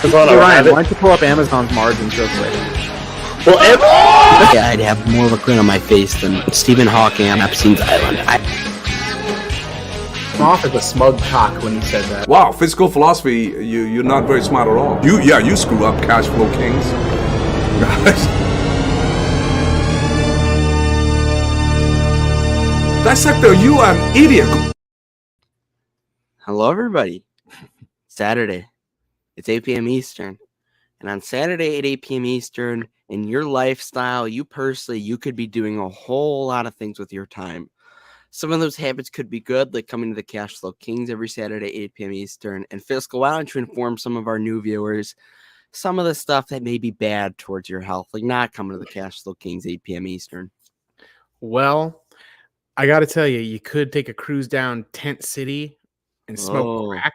Hey Ryan, why don't you pull up Amazon's margins real quick? Well, yeah, I'd have more of a grin on my face than Stephen Hawking on Epstein's Island. I'm off as a smug cock when he said that. Wow, physical philosophy, you're not very smart at all. You screw up, cash flow kings. Dissector, you are an idiot. Hello, everybody. Saturday. It's 8 p.m. Eastern. And on Saturday at 8 p.m. Eastern, in your lifestyle, you personally, you could be doing a whole lot of things with your time. Some of those habits could be good, like coming to the Cash Flow Kings every Saturday at 8 p.m. Eastern. And Fiscal, why don't you inform some of our new viewers some of the stuff that may be bad towards your health, like not coming to the Cash Flow Kings 8 p.m. Eastern? Well, I got to tell you, you could take a cruise down Tent City and smoke crack.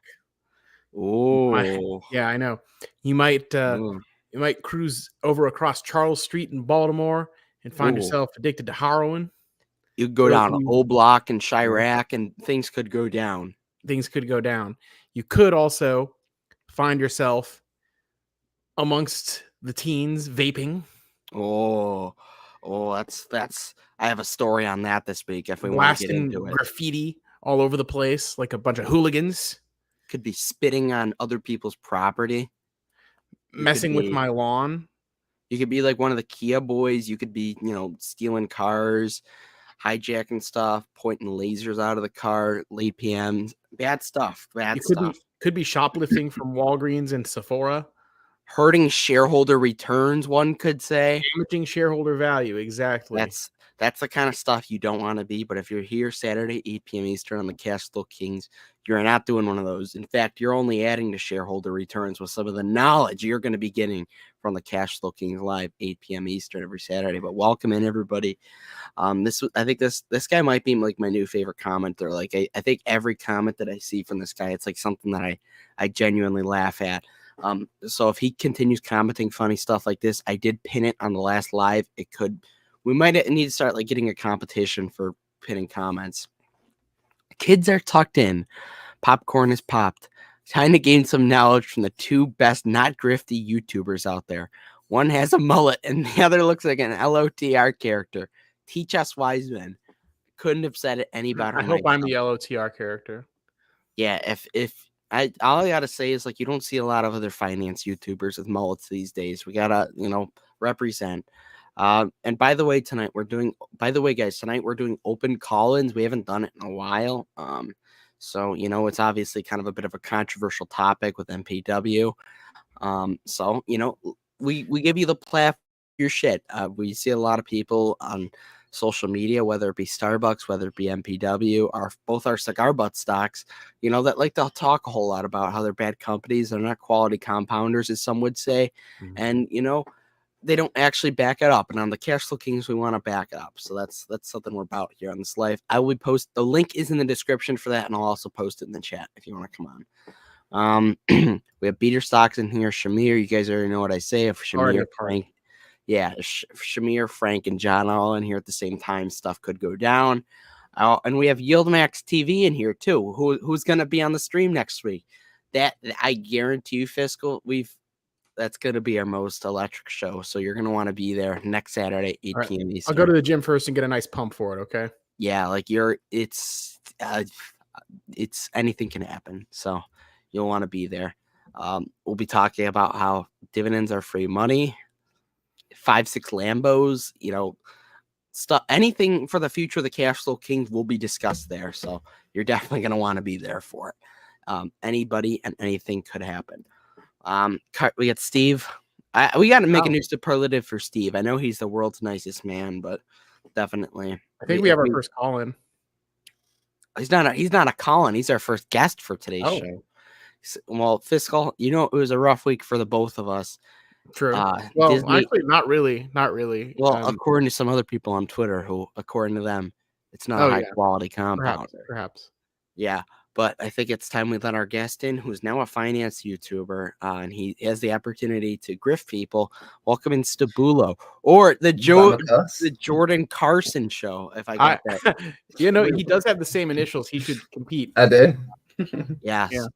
Oh, yeah, I know. You might cruise over across Charles Street in Baltimore and find yourself addicted to heroin. You go down to O Block in Chirac, and things could go down. Things could go down. You could also find yourself amongst the teens vaping. Oh, Oh, that's. I have a story on that this week if we want to get Blasting into it. graffiti all over the place like a bunch of hooligans. Could be spitting on other people's property. Messing with my lawn. You could be like one of the Kia boys. You could be, stealing cars, hijacking stuff, pointing lasers out of the car, late PMs. Bad stuff. Bad stuff. Could be shoplifting from Walgreens and Sephora. Hurting shareholder returns, one could say. Damaging shareholder value, exactly. That's the kind of stuff you don't want to be. But if you're here Saturday, 8 p.m. Eastern on the Cash Flow Kings, you're not doing one of those. In fact, you're only adding to shareholder returns with some of the knowledge you're going to be getting from the Cash Flow Kings live 8 p.m. Eastern every Saturday. But welcome in, everybody. I think this guy might be like my new favorite commenter. Like I think every comment that I see from this guy, it's like something that I genuinely laugh at. So if he continues commenting funny stuff like this, I did pin it on the last live. We might need to start like getting a competition for pinning comments. Kids are tucked in. Popcorn is popped. Time to gain some knowledge from the two best not grifty YouTubers out there. One has a mullet and the other looks like an LOTR character. Teach us wise men. Couldn't have said it any better. I hope I'm the LOTR character. Yeah, all I gotta say is like you don't see a lot of other finance YouTubers with mullets these days. We gotta, represent. And by the way, tonight we're doing open call-ins. We haven't done it in a while. So it's obviously kind of a bit of a controversial topic with MPW. So we give you the platform, your shit. We see a lot of people on social media, whether it be Starbucks, whether it be MPW, or both our cigar butt stocks, that like to talk a whole lot about how they're bad companies. They're not quality compounders, as some would say. Mm-hmm. And, they don't actually back it up. And on the Cash Flow Kings, we want to back it up. So that's something we're about here on this live. I would post the link is in the description for that. And I'll also post it in the chat if you want to come on. We have Beater Stocks in here. Shamir, you guys already know what I say. If Shamir, Frank, Shamir, Frank, and John all in here at the same time, stuff could go down. And we have Yieldmax TV in here too. Who's going to be on the stream next week? That I guarantee you, Fiscal, that's going to be our most electric show. So you're going to want to be there next Saturday, 8 p.m. Eastern. I'll go to the gym first and get a nice pump for it. Okay. Yeah. Like it's anything can happen. So you'll want to be there. We'll be talking about how dividends are free money, 5-6 Lambos, stuff, anything for the future of the Cash Flow Kings will be discussed there. So you're definitely going to want to be there for it. Anybody and anything could happen. We got Steve. We got to make a new superlative for Steve. I know he's the world's nicest man, but definitely. I think we have our first call-in. He's not a call-in. He's our first guest for today's show. Well, Fiscal, it was a rough week for the both of us. True. Well, Disney, actually, not really. Well, according to some other people on Twitter, who, according to them, it's not a high-quality compound. Perhaps. Yeah. But I think it's time we let our guest in, who's now a finance YouTuber, and he has the opportunity to grift people. Welcome in Stabulo, or the Jordan Carson show, if I got that. He does have the same initials. He should compete. I do. Yes. Yeah.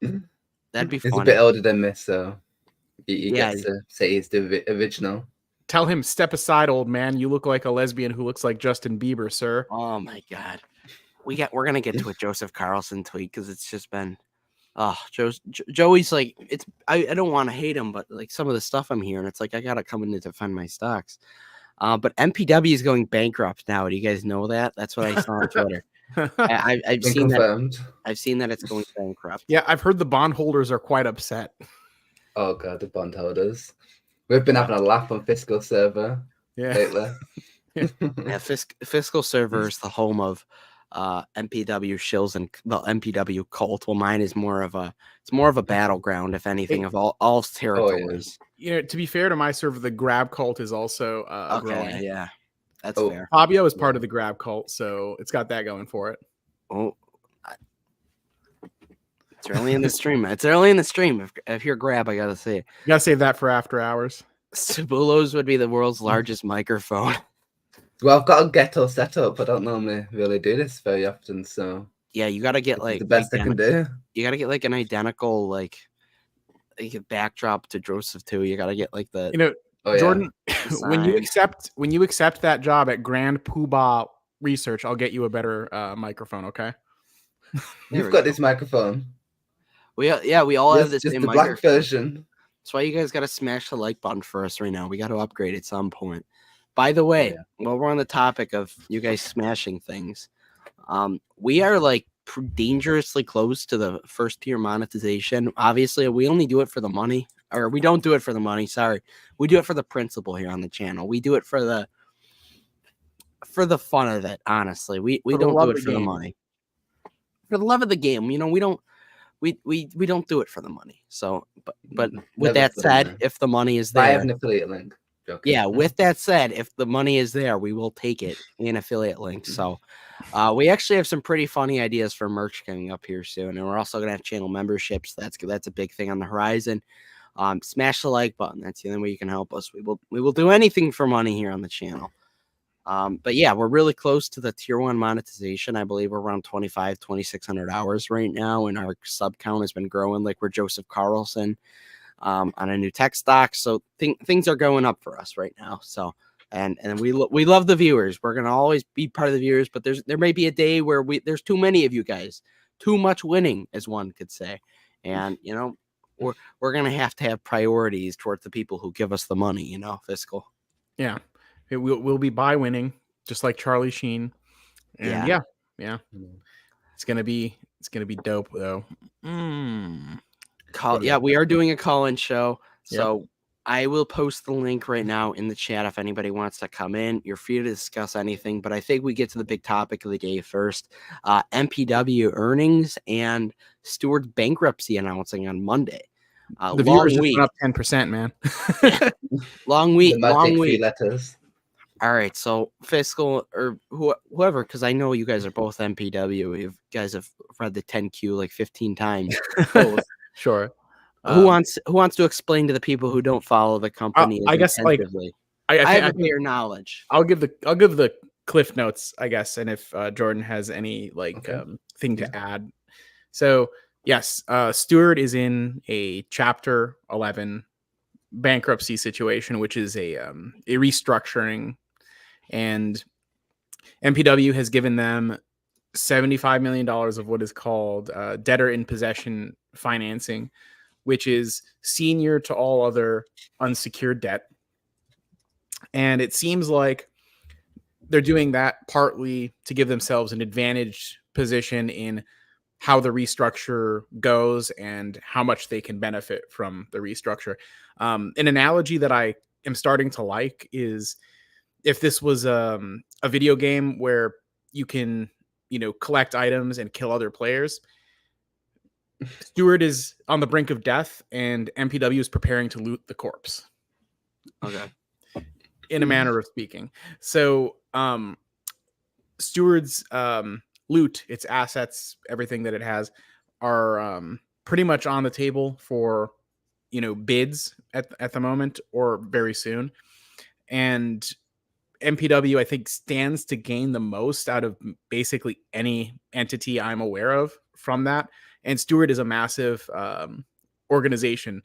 That'd be fun. He's a bit older than me, so he gets to say he's the original. Tell him, step aside, old man. You look like a lesbian who looks like Justin Bieber, sir. Oh, my God. We're gonna get to a Joseph Carlson tweet because it's just been, Joey's like I don't want to hate him, but like some of the stuff I'm hearing, it's like I gotta come in to defend my stocks. But MPW is going bankrupt now. Do you guys know that? That's what I saw on Twitter. I've seen confirmed. I've seen that it's going bankrupt. Yeah, I've heard the bondholders are quite upset. Oh god, the bondholders. We've been having a laugh on Fiscal Server lately. Yeah, Fiscal Server is the home of MPW shills and MPW cult. Well, mine is more of a battleground, if anything, of all territories. To be fair to my server, the grab cult is also growing. Yeah, that's fair. Fabio is part of the grab cult, so it's got that going for it. Oh, it's early in the stream. If you're grab, I gotta say, you gotta save that for after hours. Stabulo's would be the world's largest microphone. Well, I've got a ghetto set up. I don't normally really do this very often, so yeah, you got to get like the best I can do. You got to get like an identical like a backdrop to Joseph too. You got to get like the Jordan. when you accept that job at Grand Poobah Research, I'll get you a better microphone. Okay. You've got this microphone. We all have this just same the microphone. black version. That's why you guys got to smash the like button for us right now. We got to upgrade at some point. By the way, while we're on the topic of you guys smashing things, we are like dangerously close to the first tier monetization. Obviously, we only do it for the money, or we don't do it for the money. Sorry, we do it for the principle here on the channel. We do it for the fun of it. Honestly, we don't do it for the money. For the love of the game, you know, we don't do it for the money. So, but with that said, if the money is there, I have an affiliate link. Joking. Yeah, with that said, if the money is there, we will take it in affiliate links. So we actually have some pretty funny ideas for merch coming up here soon. And we're also going to have channel memberships. That's a big thing on the horizon. Smash the like button. That's the only way you can help us. We will do anything for money here on the channel. But yeah, we're really close to the tier 1 monetization. I believe we're around 2,600 hours right now. And our sub count has been growing like we're Joseph Carlson. On a new tech stock, so things are going up for us right now. So, and we love the viewers. We're gonna always be part of the viewers, but there may be a day where there's too many of you guys, too much winning, as one could say, and you know, we're gonna have to have priorities towards the people who give us the money. You know, fiscal. Yeah, we'll be buy winning, just like Charlie Sheen, and yeah. It's gonna be dope though. We are doing a call-in show, so I will post the link right now in the chat if anybody wants to come in. You're free to discuss anything, but I think we get to the big topic of the day first. MPW earnings and Steward's bankruptcy announcing on Monday. The viewers just went up 10%, man. Long week. Letters. All right, so fiscal or whoever, because I know you guys are both MPW. You guys have read the 10Q like 15 times. Sure. Who wants to explain to the people who don't follow the company? I guess like I have your knowledge. I'll give the cliff notes, I guess, and if Jordan has any thing to add. So yes, Steward is in a Chapter 11 bankruptcy situation, which is a restructuring, and MPW has given them $75 million of what is called debtor in possession financing, which is senior to all other unsecured debt. And it seems like they're doing that partly to give themselves an advantaged position in how the restructure goes and how much they can benefit from the restructure. An analogy that I am starting to like is if this was a video game where you can, collect items and kill other players. Steward is on the brink of death, and MPW is preparing to loot the corpse. Okay. In a manner of speaking. So, Steward's loot, its assets, everything that it has, are pretty much on the table for, bids at the moment or very soon. And MPW, I think, stands to gain the most out of basically any entity I'm aware of from that. And Steward is a massive organization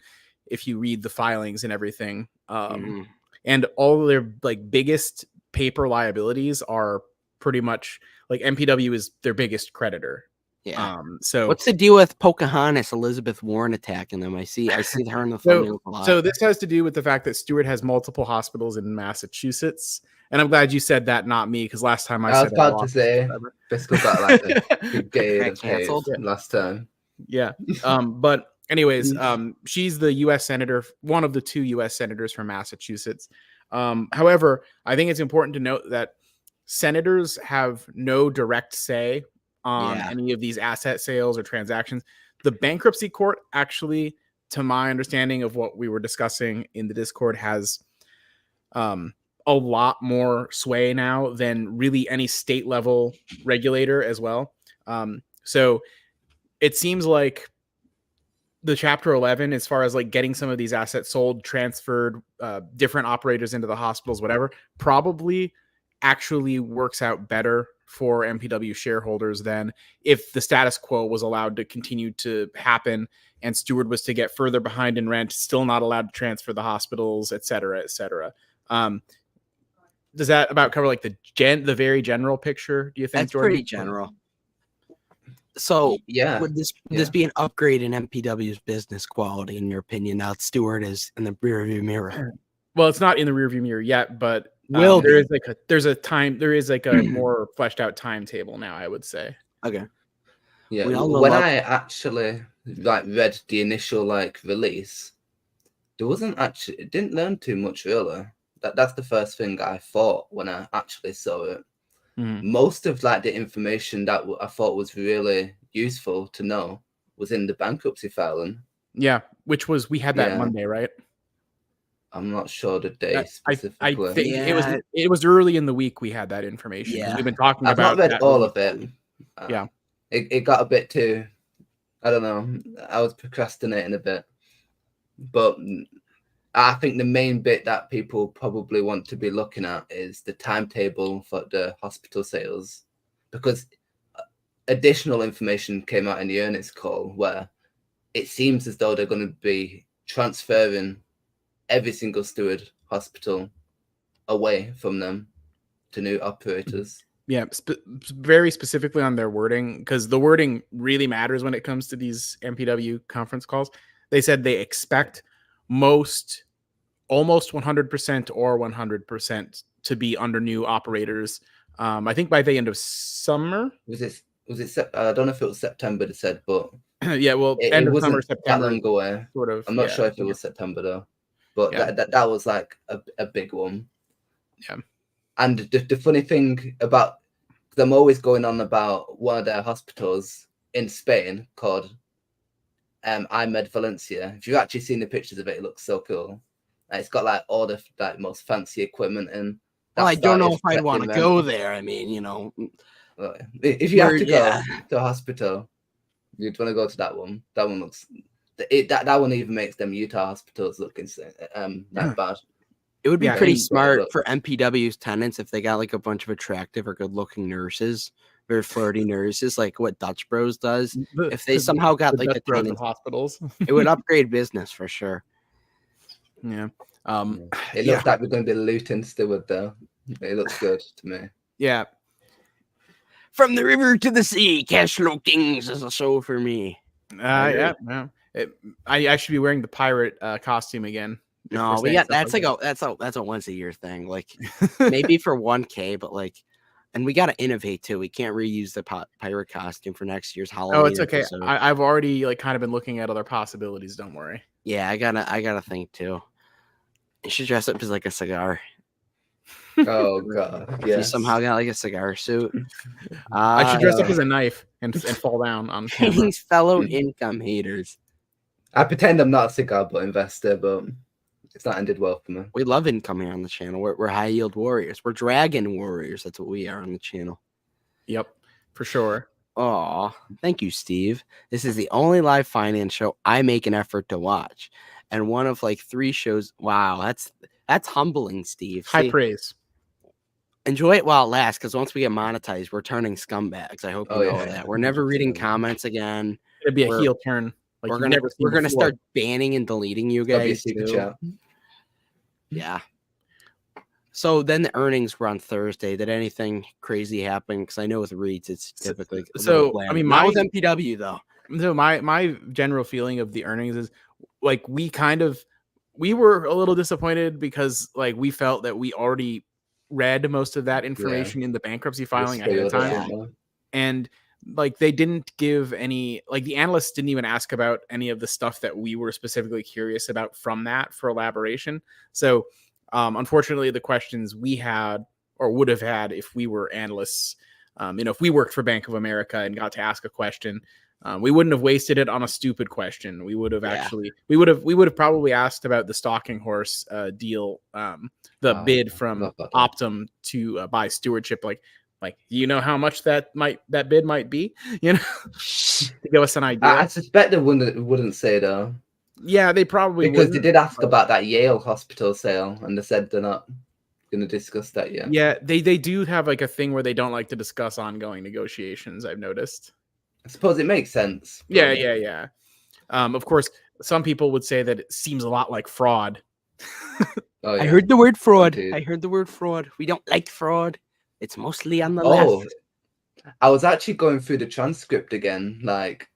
if you read the filings and everything. And all their biggest paper liabilities are pretty much MPW is their biggest creditor. Yeah. So what's the deal with Pocahontas, Elizabeth Warren attacking them? I see her in the thumbnail a lot. So this has to do with the fact that Steward has multiple hospitals in Massachusetts. And I'm glad you said that, not me, because last time I said was about to say Fiscal got a big game canceled last time. Yeah. But anyways, she's the U.S. senator, one of the 2 U.S. senators from Massachusetts. However, I think it's important to note that senators have no direct say on any of these asset sales or transactions. The bankruptcy court actually, to my understanding of what we were discussing in the Discord, has a lot more sway now than really any state level regulator as well. So it seems like the Chapter 11, as far as getting some of these assets sold, transferred, different operators into the hospitals, whatever, probably actually works out better for MPW shareholders than if the status quo was allowed to continue to happen and Steward was to get further behind in rent, still not allowed to transfer the hospitals, et cetera, et cetera. Does that about cover like the very general picture? Do you think That's Jordan? pretty general. So Yeah. would this be an upgrade in MPW's business quality in your opinion? Now Stewart is in the rearview mirror. Well, it's not in the rearview mirror yet, but Will there be. is like a more fleshed out timetable now, I would say. Okay. Yeah. We all know When love- I actually like read the initial like release, there wasn't actually it didn't learn too much really. That's the first thing I thought when I actually saw it. Most of like the information that I thought was really useful to know was in the bankruptcy filing. Yeah, which was we had that Yeah. Monday, right? I'm not sure the day specifically. I think Yeah. it was early in the week we had that information. Yeah. We've been talking I've about not read that all release. of it. Yeah. It got a bit too, I don't know. I was procrastinating a bit. But I think the main bit that people probably want to be looking at is the timetable for the hospital sales, because additional information came out in the earnings call where it seems as though they're going to be transferring every single Steward hospital away from them to new operators. Yeah, very specifically on their wording, because the wording really matters when it comes to these MPW conference calls. They said they expect almost 100% or 100% to be under new operators. I think by the end of summer. Was it? I don't know if it was September. They said, but yeah, well, end of summer, September. That long away. Sort of. I'm not sure if it was September though, but that was like a big one. Yeah. And the funny thing about, because I'm always going on about one of their hospitals in Spain called IMED Valencia. If you've actually seen the pictures of it, it looks so cool. And it's got like all the like most fancy equipment in. Well, I don't know if I'd want to go there. I mean, you know, if you have to go to a hospital, you'd want to go to that one. That one looks. That one even makes them Utah hospitals look insane. Not bad. It would be pretty smart for MPW's tenants if they got like a bunch of attractive or good-looking nurses, very flirty nurses, like what Dutch Bros does. If they somehow got like Dutch a tenant hospitals, it would upgrade business for sure. Yeah. It looks like we're going to be looting Steward though. It looks good to me. Yeah. From the river to the sea, cash flow kings is a show for me. Yeah. I should be wearing the pirate costume again. No, we got that's like that's a once a year thing. Like maybe for 1K, but like, and we got to innovate too. We can't reuse the pirate costume for next year's Halloween. Oh, it's okay. I've already like kind of been looking at other possibilities. Don't worry. Yeah, I gotta think too. You should dress up as like a cigar. Oh god! Yeah. You somehow got like a cigar suit. I should dress up as a knife and fall down on these fellow income haters. I pretend I'm not a cigar butt investor, but it's not ended well for me. We love income here on the channel. We're high yield warriors. We're dragon warriors. That's what we are on the channel. Yep, for sure. Oh, thank you, Steve. This is the only live finance show I make an effort to watch, and one of like 3 shows. Wow, that's humbling, Steve. High praise. Enjoy it while it lasts, because once we get monetized, we're turning scumbags. I hope you know that. We're never reading comments again. It'd be a heel turn. Like we're gonna start banning and deleting you guys too. Yeah. So then the earnings were on Thursday. Did anything crazy happen? Because I know with REITs it's typically I mean, not with MPW though. So my general feeling of the earnings is like we were a little disappointed because like we felt that we already read most of that information in the bankruptcy filing ahead of time, and like they didn't give any, like the analysts didn't even ask about any of the stuff that we were specifically curious about from that for elaboration. So unfortunately the questions we had or would have had if we were analysts, if we worked for Bank of America and got to ask a question, we wouldn't have wasted it on a stupid question. We would have we would have probably asked about the stalking horse deal, the bid from Optum to buy stewardship. Like, you know how much that bid might be, to give us an idea. I suspect they wouldn't say though. Yeah, they probably because they did ask about that Yale hospital sale, and they said they're not going to discuss that yet. Yeah, they do have like a thing where they don't like to discuss ongoing negotiations. I've noticed. I suppose it makes sense. Yeah. Of course, some people would say that it seems a lot like fraud. Oh, I yeah. heard the word fraud. Indeed. I heard the word fraud. We don't like fraud. It's mostly on the Oh, left. I was actually going through the transcript again, like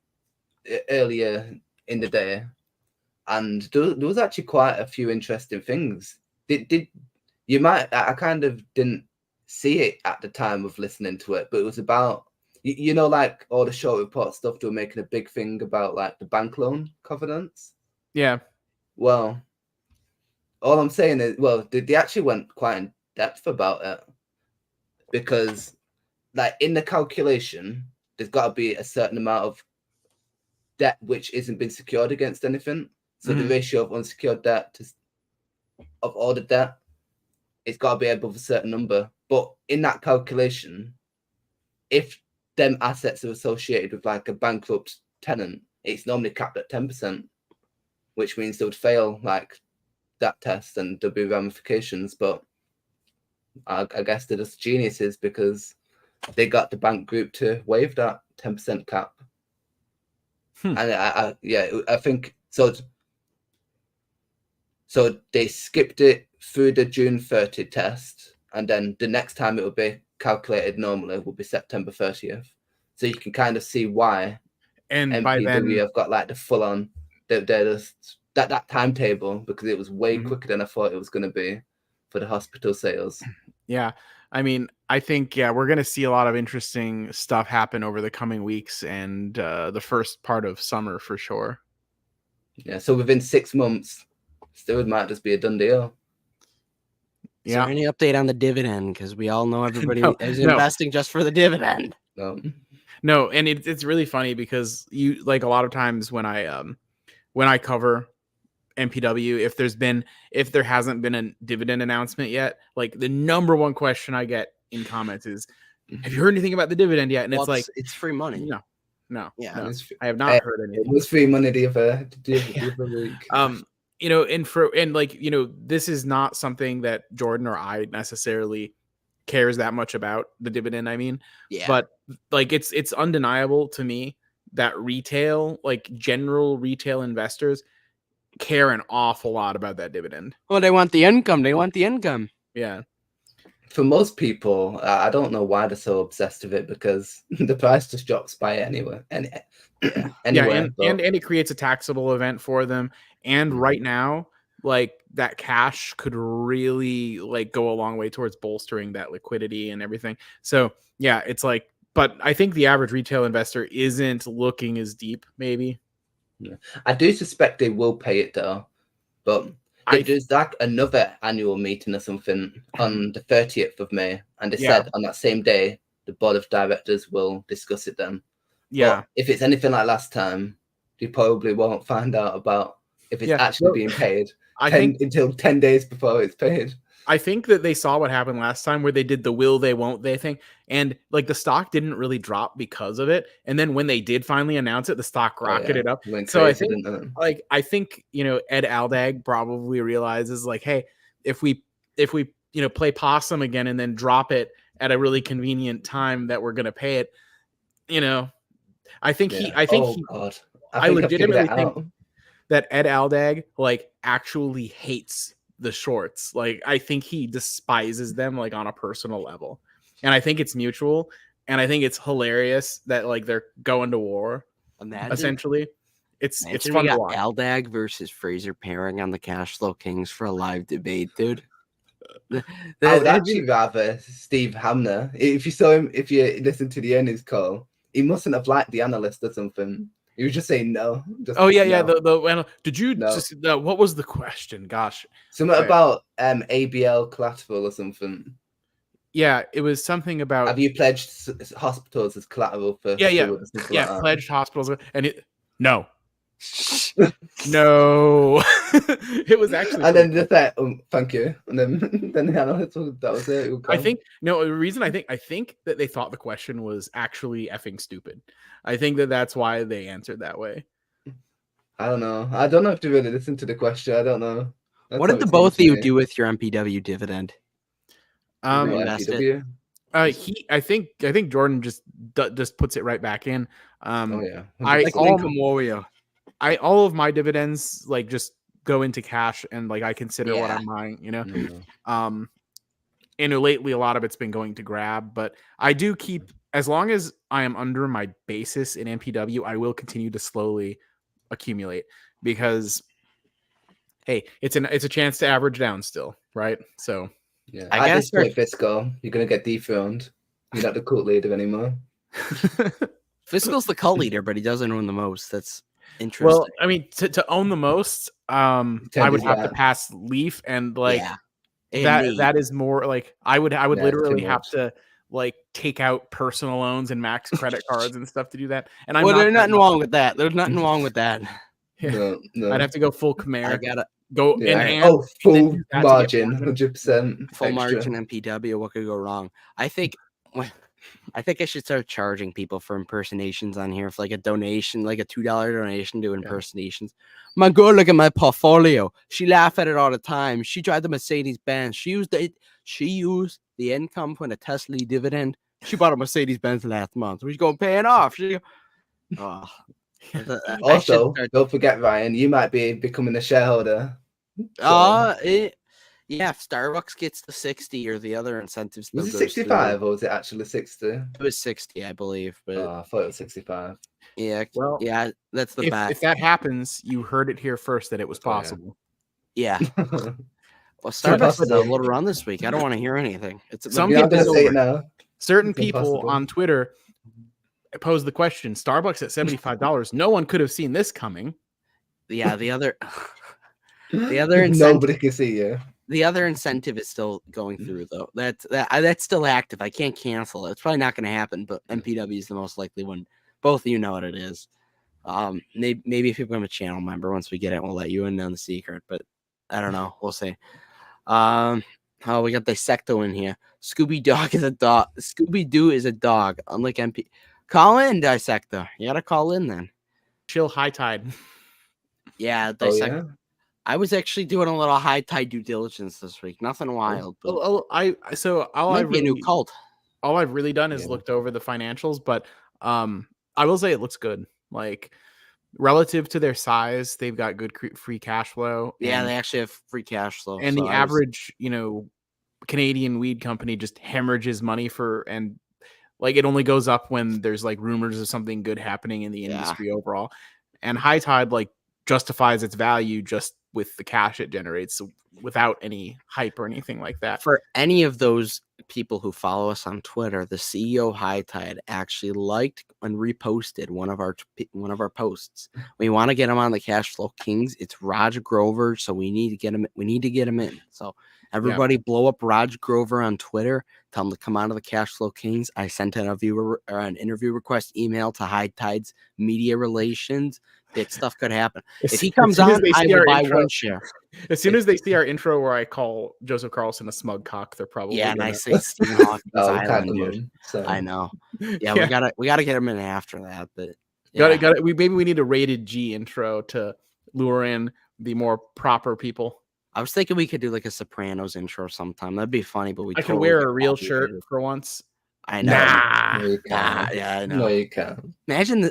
earlier in the day, and there was actually quite a few interesting things. Did you might I kind of didn't see it at the time of listening to it, but it was about you know, like all the short report stuff. They were making a big thing about like the bank loan covenants. Yeah. Well, all I'm saying is, well, they actually went quite in depth about it, because like in the calculation, there's got to be a certain amount of debt which isn't been secured against anything. So the ratio of unsecured debt of all the debt, it's got to be above a certain number. But in that calculation, if them assets are associated with like a bankrupt tenant, it's normally capped at 10%, which means they would fail like that test and there'll be ramifications. But I guess they're just geniuses because they got the bank group to waive that 10% cap. And I think so. So they skipped it through the June 30 test, and then the next time it will be calculated normally will be September 30th. So you can kind of see why And MPW by then, have got like the full on that timetable, because it was way quicker than I thought it was going to be for the hospital sales. yeah, I mean, I think we're gonna see a lot of interesting stuff happen over the coming weeks and the first part of summer for sure. Yeah, so within 6 months, still might just be a done deal. Is there any update on the dividend? Because we all know everybody is no. investing just for the dividend. No, and it's really funny because you like a lot of times when I cover MPW, if there hasn't been a dividend announcement yet, like the number one question I get in comments is, have you heard anything about the dividend yet? And Well, it's like, it's free money. No, Yeah, I have not heard anything. It was free money the other week. You know, and like, you know, this is not something that Jordan or I necessarily cares that much about, the dividend, I mean. Yeah. But like it's undeniable to me that retail, like general retail investors, care an awful lot about that dividend. Well, they want the income. Yeah. For most people, I don't know why they're so obsessed with it, because the price just drops by anyway. Yeah, and it creates a taxable event for them. And right now, like that cash could really like go a long way towards bolstering that liquidity and everything. So yeah, it's like, but I think the average retail investor isn't looking as deep, maybe. Yeah. I do suspect they will pay it though, but there's like another annual meeting or something on the 30th of May, and they said on that same day the board of directors will discuss it then. Yeah. But if it's anything like last time, you probably won't find out about if it's actually being paid until 10 days before it's paid. I think that they saw what happened last time where they did the will they won't they thing, and like the stock didn't really drop because of it, and then when they did finally announce it, the stock rocketed up. So I think you know, Ed Aldag probably realizes like, hey, if we you know, play possum again and then drop it at a really convenient time that we're gonna pay it, you know, I legitimately think that Ed Aldag like actually hates the shorts. Like I think he despises them like on a personal level, and I think it's mutual, and I think it's hilarious that like they're going to war. Essentially, it's fun to watch. Aldag versus Fraser pairing on the Cash Flow Kings for a live debate, dude. I would actually rather Steve Hamner. If you saw him, if you listen to the earnings call, he mustn't have liked the analyst or something. He was just saying no. Did you just what was the question? Gosh, something about ABL collateral or something. Yeah, it was something about. Have you pledged hospitals as collateral for? Pledged hospitals, and no. No, it was actually. And then just that, thank you, and then that was it. I think the reason I think that they thought the question was actually effing stupid. I think that's why they answered that way. I don't know if they really listened to the question. I don't know. What did the both of you do with your MPW dividend? MPW. I think Jordan just puts it right back in. Like income warrior. All of my dividends like just go into cash and like I consider what Yeah. I'm buying, you know. Mm. And lately a lot of it's been going to grab, but I do keep, as long as I am under my basis in MPW, I will continue to slowly accumulate, because hey, it's a chance to average down still, right? So Yeah, I I gotta just play Fiscal. You're gonna get dethroned. You're not the cult leader anymore. Fiscal's the cult leader, but he doesn't own the most. That's interesting. well, I mean, to own the most, I Turned would his have to back. pass Leaf, and like yeah. And Nate. that is more like I would Yeah, it's too literally have much. to like take out personal loans and max credit cards and stuff to do that. And I'm Well, not there's that nothing wrong with that. There's nothing wrong with that. Yeah. No. I'd have to go full I Khmer, gotta go Yeah. and Full use that to get margin, margin. 100%. full extra. margin MPW. What could go wrong? I think I should start charging people for impersonations on here, for like a donation, like a $2 donation to impersonations. My girl, look at my portfolio. She laugh at it all the time. She tried the Mercedes Benz. She used the income from a Tesla dividend. She bought a Mercedes Benz last month. She's going to pay it off. Oh. Also, don't forget, Ryan, you might be becoming a shareholder. Yeah, if Starbucks gets the 60 or the other incentives still Was it goes 65 through. or was it actually 60? It was 60, I believe. But I thought it was 65. yeah, Well, yeah, that's the bet. If that happens, you heard it here first that it was possible. Yeah. Well, Well, Starbucks is a impossible. little run this week. I don't want to hear anything. Some You're not people going to say it now. Certain It's people impossible. on Twitter posed the question: Starbucks at $75. No one could have seen this coming. Yeah, the other incentive, Nobody can see you. the other incentive is still going through though. That's still active. I can't cancel it. It's probably not going to happen, but MPW is the most likely one. Both of you know what it is. Maybe if you become a channel member, once we get it, we'll let you in on the secret. But I don't know. We'll see. Oh, we got Dissecto in here. Scooby Dog is a dog. Scooby Doo is a dog. Unlike MP. Call in, Dissector. You gotta call in then. Chill high tide. Yeah, Oh, yeah? I was actually doing a little high tide due diligence this week. Nothing wild. But Might be a new cult. All I've really done is Yeah. looked over the financials, but I will say it looks good. Like relative to their size, they've got good free cash flow. Yeah, they actually have free cash flow. And so the average, Canadian weed company just hemorrhages money and like it only goes up when there's like rumors of something good happening in the industry overall. And High Tide like justifies its value just with the cash it generates, so without any hype or anything like that. For any of those people who follow us on Twitter, the CEO High Tide actually liked and reposted one of our posts. We want to get him on the Cash Flow Kings. It's Raj Grover, so we need to get him. We need to get him in. So everybody, blow up Raj Grover on Twitter. Tell him to come on to the Cash Flow Kings. I sent an interview request email to High Tide's media relations. Big stuff could happen. If he comes on, I will buy one share. As soon as they see our intro where I call Joseph Carlson a smug cock, they're probably and I say Stephen Hawking's Island, dude. So. I know. Yeah, we gotta get him in after that. But got it. We need a rated G intro to lure in the more proper people. I was thinking we could do like a Sopranos intro sometime. That'd be funny. But I could wear a real shirt for once. I know. No, you can't. Yeah, I know. No, you can't. Imagine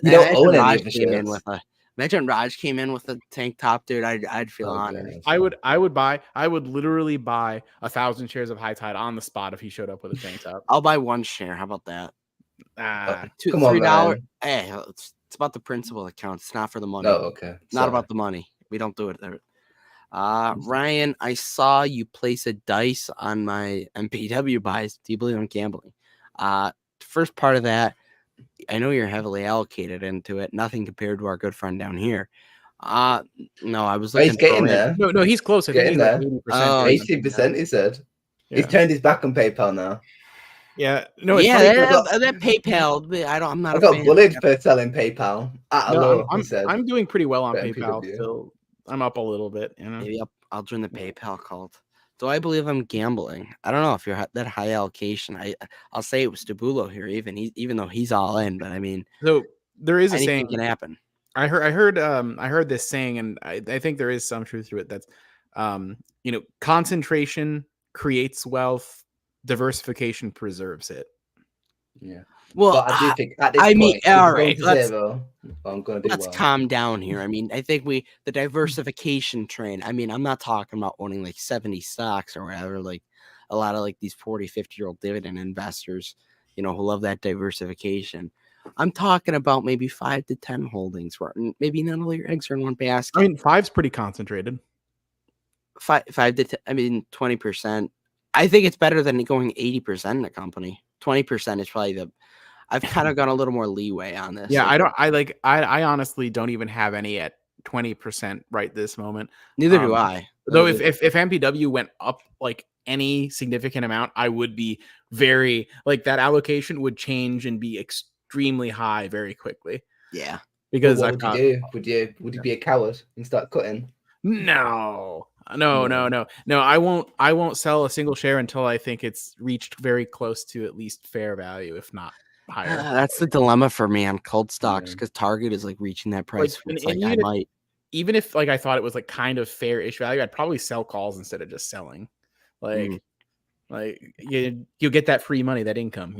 Raj came in with a tank top, dude. I'd feel honored. I would literally buy 1,000 shares of High Tide on the spot if he showed up with a tank top. I'll buy one share. How about that? $3. Hey, it's about the principle that counts. It's not for the money. Oh, okay. Not about the money. We don't do it there. Ryan, I saw you place a dice on my MPW buys. Do you believe in gambling? First part of that, I know you're heavily allocated into it. Nothing compared to our good friend down here. No, I was looking. He's getting there. No, he's close. I think he's there. Like 80%. He said. Yeah. He's turned his back on PayPal now. Yeah, no, that PayPal. I'm not. I got bullied for selling PayPal. I'm doing pretty well on PayPal. Still, I'm up a little bit. Maybe I'll join the PayPal cult. Do I believe I'm gambling? I don't know if you're that high allocation. I'll say it was Stabulo here, even though he's all in. But I mean, so there is a saying can happen. I heard this saying, and I think there is some truth to it. That's concentration creates wealth, diversification preserves it. Yeah. Well, But I do think at this I mean, point, all it's going right, to let's zero. I'm going to do well. calm down here. I mean, I think the diversification train. I mean, I'm not talking about owning like 70 stocks or whatever. Like a lot of like these 40, 50-year-old dividend investors, who love that diversification. I'm talking about maybe 5 to 10 holdings where maybe not all your eggs are in one basket. I mean, 5's pretty concentrated. 5 to 10, I mean, 20%. I think it's better than going 80% in a company. 20% is probably I've kind of got a little more leeway on this. Yeah, I honestly don't even have any at 20% right this moment. Neither do I. Though if MPW went up like any significant amount, I would be very like that allocation would change and be extremely high very quickly. Yeah. Because what would you do? Would you be a coward and start cutting? No. I won't sell a single share until I think it's reached very close to at least fair value, if not higher. That's the dilemma for me on cold stocks because Target is like reaching that price. Even if like I thought it was like kind of fair-ish value, I'd probably sell calls instead of just selling. Like you'll get that free money, that income,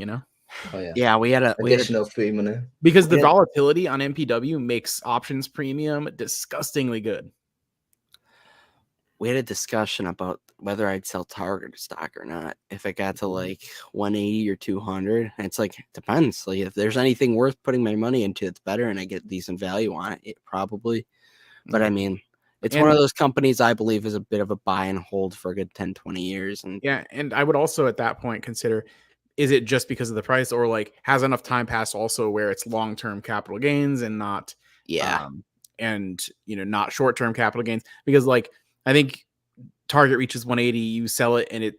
Oh yeah. Yeah, we had additional free money because the volatility on MPW makes options premium disgustingly good. We had a discussion about whether I'd sell Target stock or not. If it got to like 180 or 200, it's like, it depends. Like if there's anything worth putting my money into, it's better and I get decent value on it probably. But I mean, it's one of those companies I believe is a bit of a buy and hold for a good 10, 20 years. And and I would also at that point consider, is it just because of the price or like has enough time passed also where it's long-term capital gains and not, not short-term capital gains? Because like, I think Target reaches 180, you sell it and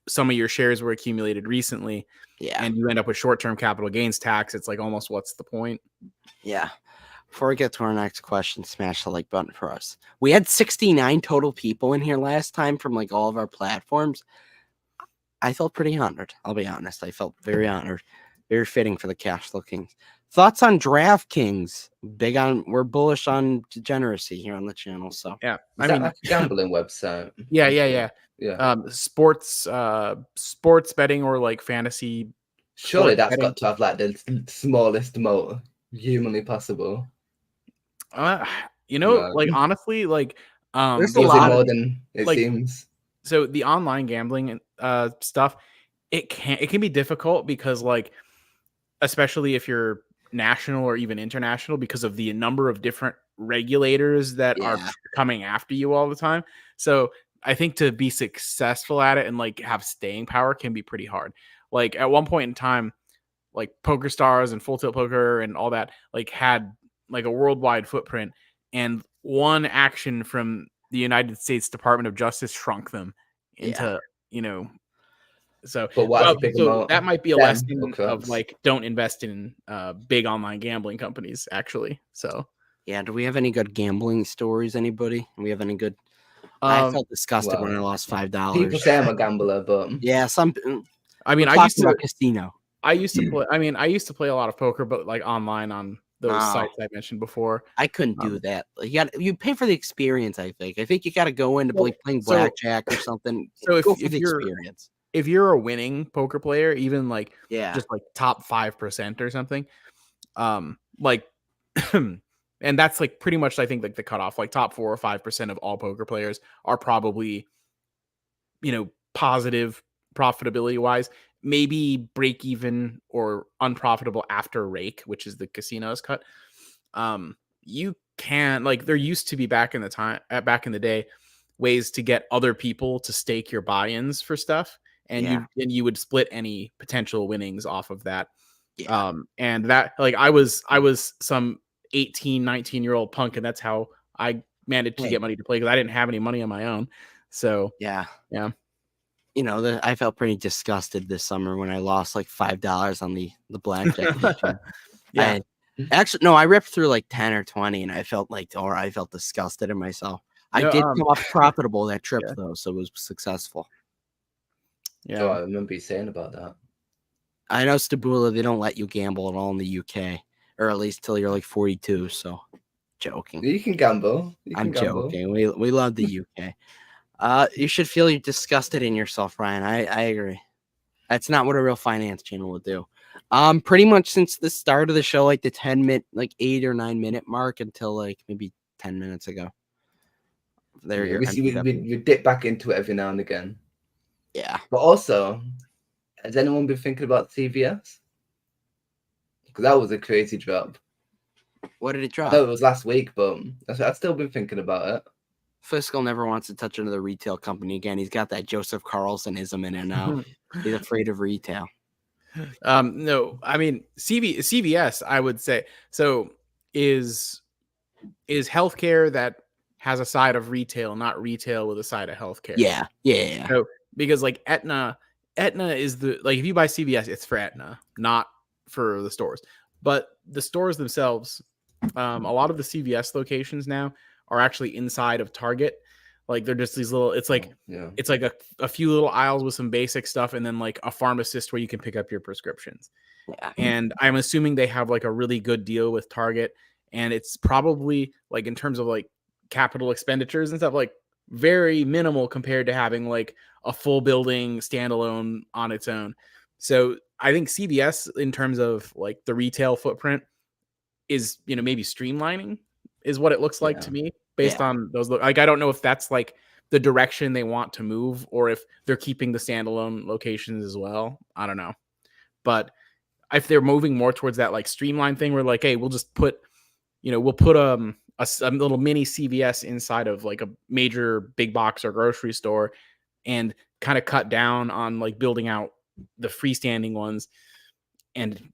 some of your shares were accumulated recently and you end up with short-term capital gains tax. It's like almost what's the point? Yeah. Before we get to our next question, smash the like button for us. We had 69 total people in here last time from like all of our platforms. I felt pretty honored. I'll be honest. I felt very honored. Very fitting for the Cash Flow Kings. Thoughts on DraftKings? We're bullish on degeneracy here on the channel. So I mean, like a gambling website. Yeah. Sports betting or like fantasy. Surely that's betting. Got to have like the smallest moat humanly possible. Like honestly, like there's a lot more than it seems. So the online gambling stuff, it can be difficult because like, especially if you're national or even international, because of the number of different regulators that are coming after you all the time. So I think to be successful at it and like have staying power can be pretty hard. Like at one point in time, like Poker Stars and Full Tilt Poker and all that like had like a worldwide footprint, and one action from the United States Department of Justice shrunk them into, So, that might be a lesson of like, don't invest in big online gambling companies, actually. So, do we have any good gambling stories? Anybody? Do we have any good? I felt disgusted when I lost $5. People say I'm a gambler, but some. I mean, I used to casino. I used to play. I mean, I used to play a lot of poker, but like online on those sites I mentioned before. I couldn't do that. You pay for the experience. I think you got to go into playing blackjack or something. So if you're experience. If you're a winning poker player, even like just like top 5% or something, like, and that's like pretty much I think like the cutoff, like top 4 or 5% of all poker players are probably, positive profitability wise, maybe break even or unprofitable after rake, which is the casino's cut. You can like there used to be back in the day ways to get other people to stake your buy-ins for stuff. And you would split any potential winnings off of that. And that like I was some 18, 19-year-old punk, and that's how I managed to get money to play because I didn't have any money on my own. So I felt pretty disgusted this summer when I lost like $5 on the blackjack. I ripped through like 10 or 20 and I felt disgusted in myself. I did come off profitable that trip though, so it was successful. Yeah, I remember you saying about that. I know Stabula, they don't let you gamble at all in the UK, or at least till you're like 42. So, joking. You can gamble. I'm joking. We love the UK. You should feel disgusted in yourself, Ryan. I agree. That's not what a real finance channel would do. Pretty much since the start of the show, like the 10-minute, like 8 or 9 minute mark until like maybe 10 minutes ago. There, Yeah, your we dip back into it every now and again. Yeah. But also, has anyone been thinking about CVS? Because that was a crazy drop. What did it I drop? know it was last week, but I've still been thinking about it. Fiscal never wants to touch another retail company again. He's got that Joseph Carlsonism in it now. He's afraid of retail. No, I mean CVS, I would say, so is healthcare that has a side of retail, not retail with a side of healthcare. Yeah. So because like Aetna is the, like, if you buy CVS, it's for Aetna, not for the stores. But the stores themselves, a lot of the CVS locations now are actually inside of Target. Like they're just these little, it's like it's like a few little aisles with some basic stuff, and then like a pharmacist where you can pick up your prescriptions. Yeah. And I'm assuming they have like a really good deal with Target, and it's probably like, in terms of like capital expenditures and stuff, like very minimal compared to having like a full building standalone on its own. So I think CVS, in terms of like the retail footprint, is, maybe streamlining is what it looks like to me, based on those. Like, I don't know if that's like the direction they want to move, or if they're keeping the standalone locations as well. I don't know. But if they're moving more towards that like streamline thing, where like, hey, we'll just put, we'll put a little mini CVS inside of like a major big box or grocery store, and kind of cut down on like building out the freestanding ones, and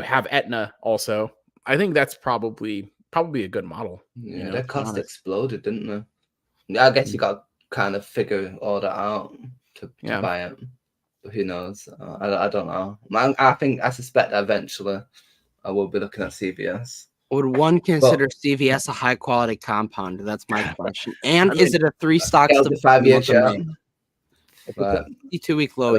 have Aetna also. I think that's probably a good model. Yeah, their cost exploded, didn't they? Yeah, I guess you got to kind of figure all that out to buy it. But who knows? I don't know. I suspect that eventually I will be looking at CVS. Would one consider CVS a high quality compound? That's my question. And is it a 3 stocks to 5 year chart? If it's a 52-week low,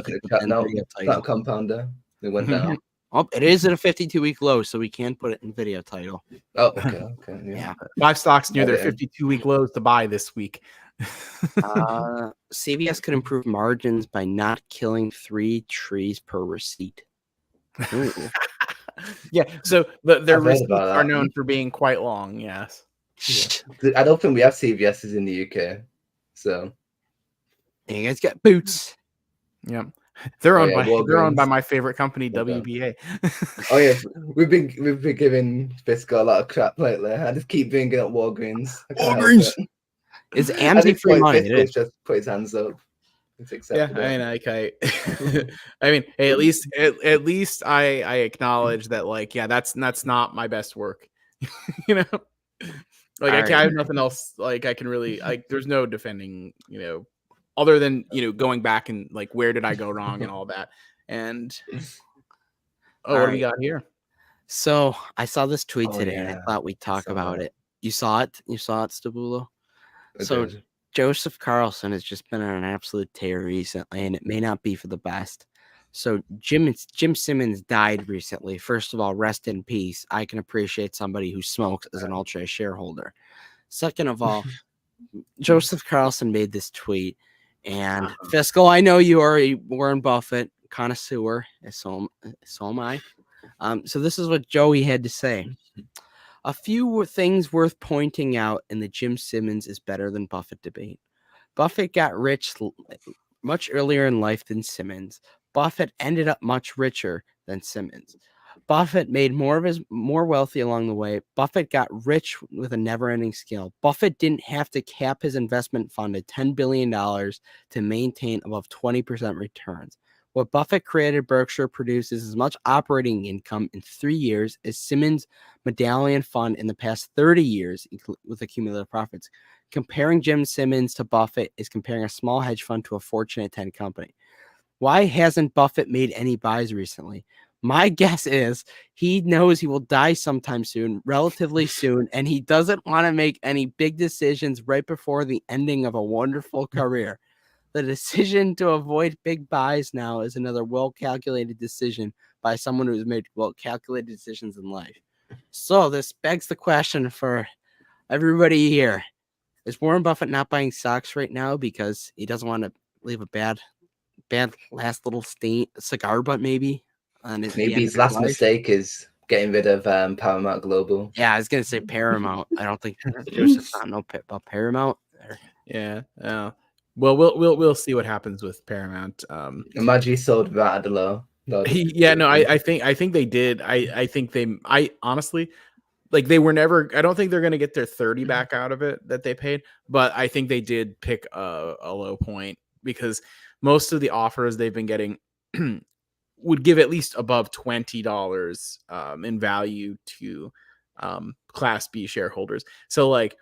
not compounder. It went down. Oh, it is at a 52-week low, so we can put it in video title. Oh, okay. Yeah. 5 stocks near their 52-week lows to buy this week. CVS could improve margins by not killing 3 trees per receipt. Yeah, so their receipts are known for being quite long. Yes. Yeah. I don't think we have CVS's in the UK. So you guys got Boots. Yeah. They're owned by my favorite company, WBA. Oh yeah, we've been giving Fiscal a lot of crap lately. I just keep bringing up Walgreens. Walgreens is AMC free money. Fiscal just put his hands up. Yeah, I mean, hey, at least I acknowledge that, like, yeah, that's not my best work. Like, I have nothing else. Like, I can really, like, there's no defending, other than going back and like, where did I go wrong and all that. And what do we got here? So I saw this tweet today, and I thought we'd talk about it. You saw it, Stabulo? So Joseph Carlson has just been on an absolute tear recently, and it may not be for the best. So Jim Simmons died recently. First of all, rest in peace. I can appreciate somebody who smokes as an ultra shareholder. Second of all, Joseph Carlson made this tweet, and Fiscal, I know you are a Warren Buffett connoisseur, so am I. So this is what Joey had to say. A few things worth pointing out in the Jim Simmons is better than Buffett debate. Buffett got rich much earlier in life than Simmons. Buffett ended up much richer than Simmons. Buffett made more wealthy along the way. Buffett got rich with a never-ending scale. Buffett didn't have to cap his investment fund at $10 billion to maintain above 20% returns. What Buffett created, Berkshire produces as much operating income in 3 years as Simmons' medallion fund in the past 30 years with accumulated profits. Comparing Jim Simmons to Buffett is comparing a small hedge fund to a Fortune 10 company. Why hasn't Buffett made any buys recently? My guess is he knows he will die sometime soon, relatively soon, and he doesn't want to make any big decisions right before the ending of a wonderful career. The decision to avoid big buys now is another well-calculated decision by someone who's made well-calculated decisions in life. So this begs the question for everybody here. Is Warren Buffett not buying stocks right now because he doesn't want to leave a bad last little cigar butt maybe And it's the Maybe end his of last life. mistake is getting rid of Paramount Global. Yeah, I was gonna say Paramount. I don't think Joseph's not know about Paramount. Yeah. Well, we'll see what happens with Paramount. Imagine he sold that at the low. I think they did. I think I honestly, like, they were never, I don't think they're going to get their 30 back out of it that they paid, but I think they did pick a low point, because most of the offers they've been getting would give at least above $20 in value to Class B shareholders. So, like,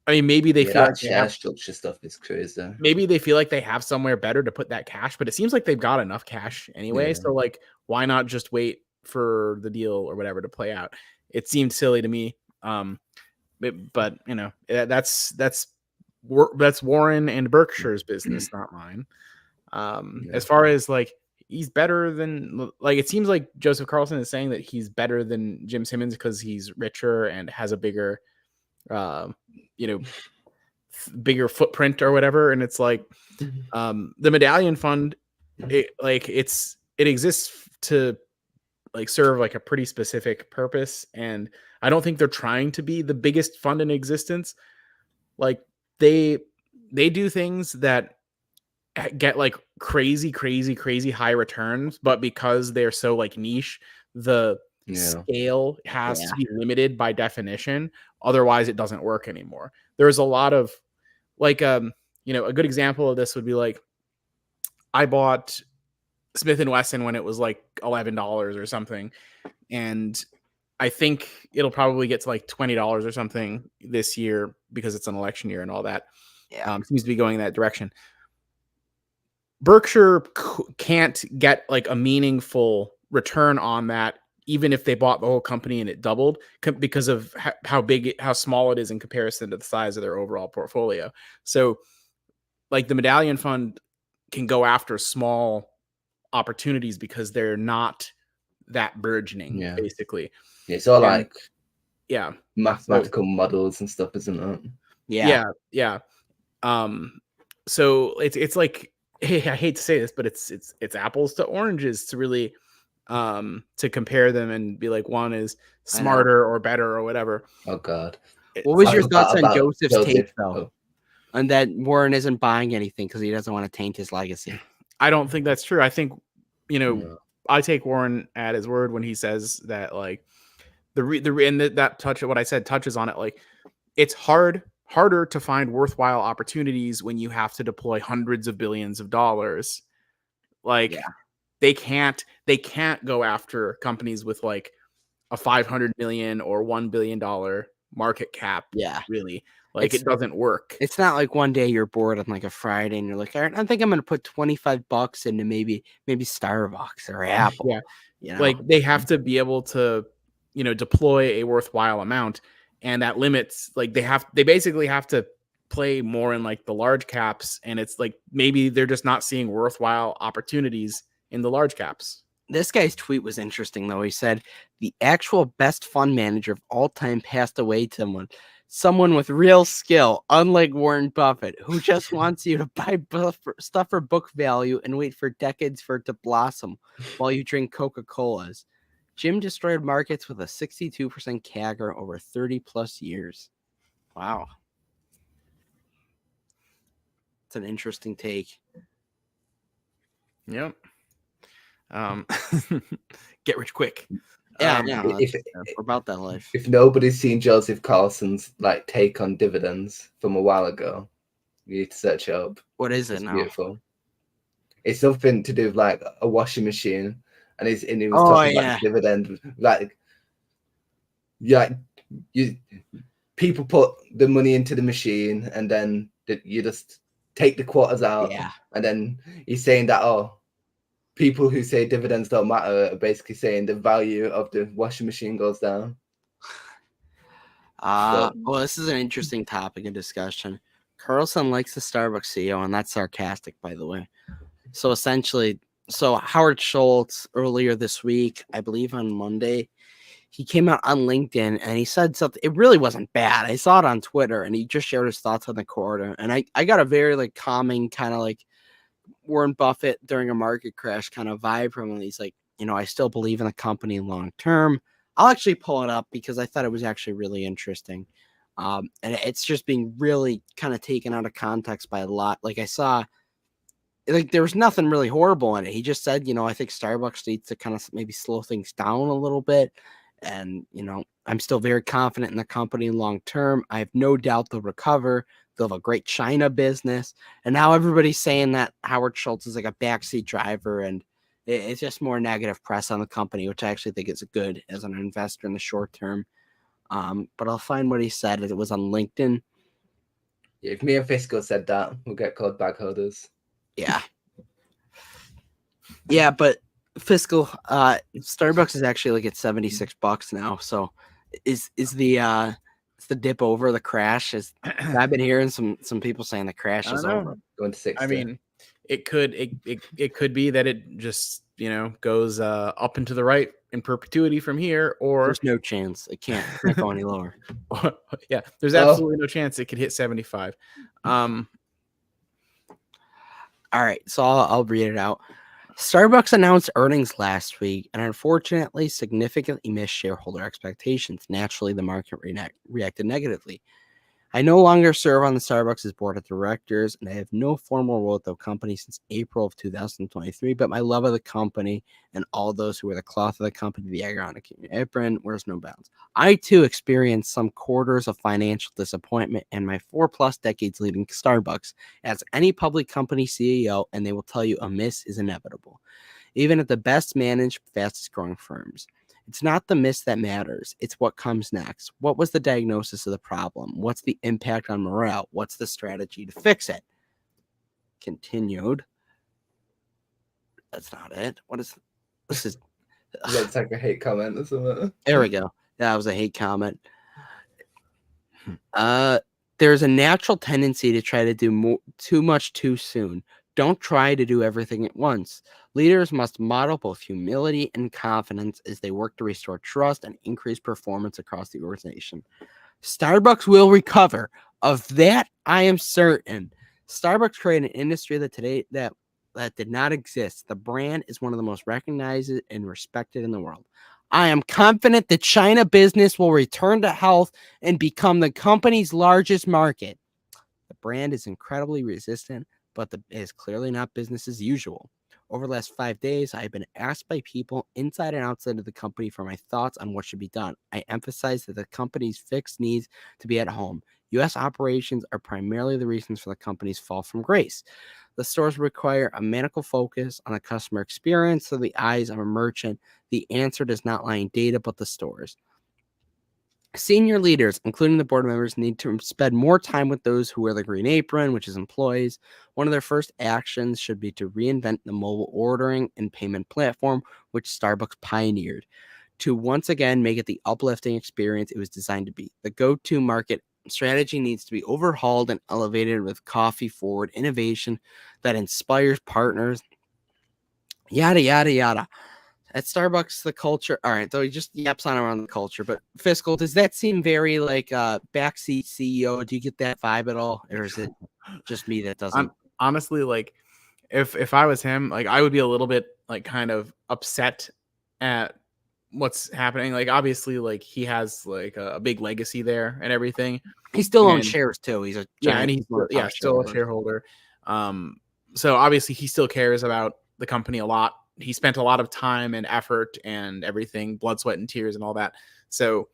I mean, maybe they feel that like share structure stuff is crazy. maybe they feel like they have somewhere better to put that cash, but it seems like they've got enough cash anyway. Yeah. So, like, why not just wait for the deal or whatever to play out? It seemed silly to me. But you know, that's Warren and Berkshire's business, not mine. As far as, like, he's better than, like, it seems like Joseph Carlson is saying that he's better than Jim Simmons because he's richer and has a bigger, bigger footprint or whatever. And it's like, the Medallion Fund, it exists to, like, serve, like, a pretty specific purpose, and I don't think they're trying to be the biggest fund in existence. Like, they do things that get, like, crazy high returns, but because they're so, like, niche, the scale has to be limited by definition, otherwise it doesn't work anymore. There's a lot of, like, a good example of this would be, like, I bought Smith & Wesson when it was like $11 or something, and I think it'll probably get to like $20 or something this year because it's an election year and all that. Seems to be going in that direction. Berkshire can't get, like, a meaningful return on that, even if they bought the whole company and it doubled, because of how small it is in comparison to the size of their overall portfolio. So, like, the Medallion Fund can go after small opportunities because they're not that burgeoning, basically. It's all like mathematical models and stuff, isn't it? Yeah. So it's like, hey, I hate to say this, but it's apples to oranges to really to compare them and be like, one is smarter or better or whatever. Oh God. What was your thoughts on Joseph's take, though? And that Warren isn't buying anything because he doesn't want to taint his legacy. I don't think that's true. I think, I take Warren at his word when he says that, like, what I said touches on it. Like, it's harder to find worthwhile opportunities when you have to deploy hundreds of billions of dollars. Like, they can't go after companies with, like, a 500 million or $1 billion market cap. Really. Like, it doesn't work. It's not like one day you're bored on, like, a Friday and you're like, all right, I think I'm going to put $25 into maybe Starbucks or Apple. Like, they have to be able to, deploy a worthwhile amount, and that limits, like, they basically have to play more in, like, the large caps, and it's like maybe they're just not seeing worthwhile opportunities in the large caps. This guy's tweet was interesting, though. He said the actual best fund manager of all time passed away to someone with real skill, unlike Warren Buffett, who just wants you to buy stuff for book value and wait for decades for it to blossom while you drink Coca-Colas. Jim destroyed markets with a 62% CAGR over 30 plus years. Wow. It's an interesting take. Yep. Get rich quick. We're about that life. If nobody's seen Joseph Carlson's, like, take on dividends from a while ago, you need to search it up. What is it now? Beautiful. It's something to do with, like, a washing machine, and he was talking about dividend, like, people put the money into the machine, and then you just take the quarters out, and then he's saying that people who say dividends don't matter are basically saying the value of the washing machine goes down. Well, this is an interesting topic of discussion. Carlson likes the Starbucks CEO, and that's sarcastic, by the way. So essentially, Howard Schultz earlier this week, I believe on Monday, he came out on LinkedIn and he said something. It really wasn't bad. I saw it on Twitter, and he just shared his thoughts on the quarter. And I got a very, like, calming kind of like Warren Buffett during a market crash kind of vibe from him. He's like, I still believe in the company long term. I'll actually pull it up because I thought it was actually really interesting. And it's just being really kind of taken out of context by a lot. Like I saw, like there was nothing really horrible in it. He just said, I think Starbucks needs to kind of maybe slow things down a little bit. And, I'm still very confident in the company long term. I have no doubt they'll recover. They'll have a great China business. And now everybody's saying that Howard Schultz is like a backseat driver, and it's just more negative press on the company, which I actually think is good as an investor in the short term. But I'll find what he said. It was on LinkedIn. Yeah, if me and Fiscal said that, we'll get called bag holders. Yeah. Yeah, but Fiscal, Starbucks is actually like at $76 now. So is the dip over the crash? I've been hearing some people saying the crash is over. Going to 60. I mean, it could be that it just goes up and to the right in perpetuity from here, or there's no chance it can't go any lower. Yeah, there's absolutely no chance it could hit 75. All right, so I'll read it out. Starbucks announced earnings last week and unfortunately significantly missed shareholder expectations. Naturally, the market reacted negatively. I no longer serve on the Starbucks' board of directors, and I have no formal role at the company since April of 2023, but my love of the company and all those who wear the cloth of the company, the ironic apron, wears no bounds. I, too, experienced some quarters of financial disappointment in my 4+ decades leading Starbucks as any public company CEO, and they will tell you a miss is inevitable, even at the best managed, fastest growing firms. It's not the miss that matters. It's what comes next. What was the diagnosis of the problem? What's the impact on morale? What's the strategy to fix it? Continued. That's not it. What is this? Is Looks like a hate comment or something. there we go. That was a hate comment. There's a natural tendency to try to do too much too soon. Don't try to do everything at once. Leaders must model both humility and confidence as they work to restore trust and increase performance across the organization. Starbucks will recover. Of that, I am certain. Starbucks created an industry that did not exist. The brand is one of the most recognized and respected in the world. I am confident the China business will return to health and become the company's largest market. The brand is incredibly resistant, but it is clearly not business as usual. Over the last 5 days, I have been asked by people inside and outside of the company for my thoughts on what should be done. I emphasize that the company's fix needs to be at home. U.S. operations are primarily the reasons for the company's fall from grace. The stores require a maniacal focus on the customer experience through the eyes of a merchant. The answer does not lie in data, but the stores. Senior leaders, including the board members, need to spend more time with those who wear the green apron, which is employees. One of their first actions should be to reinvent the mobile ordering and payment platform, which Starbucks pioneered, to once again make it the uplifting experience it was designed to be. The go-to market strategy needs to be overhauled and elevated with coffee-forward innovation that inspires partners. Yada, yada, yada. At Starbucks, the culture. All right, though he just yaps on around the culture. But Fiscal, does that seem very like backseat CEO? Do you get that vibe at all, or is it just me that doesn't? Honestly, like if I was him, like I would be a little bit like kind of upset at what's happening. Like obviously, like he has like a big legacy there and everything. He still owns shares too. He's a and he's still a shareholder. So obviously he still cares about the company a lot. He spent a lot of time and effort and everything, blood, sweat, and tears and all that. So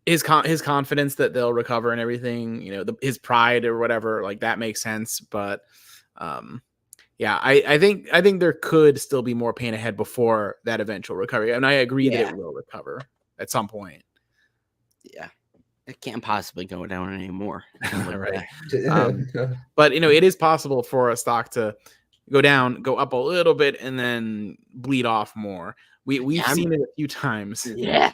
his confidence that they'll recover and everything, his pride or whatever, like that makes sense. But yeah, I think there could still be more pain ahead before that eventual recovery. And I agree that it will recover at some point. Yeah. It can't possibly go down anymore. Right. But it is possible for a stock to go down, go up a little bit, and then bleed off more. We've seen it a few times. Yeah.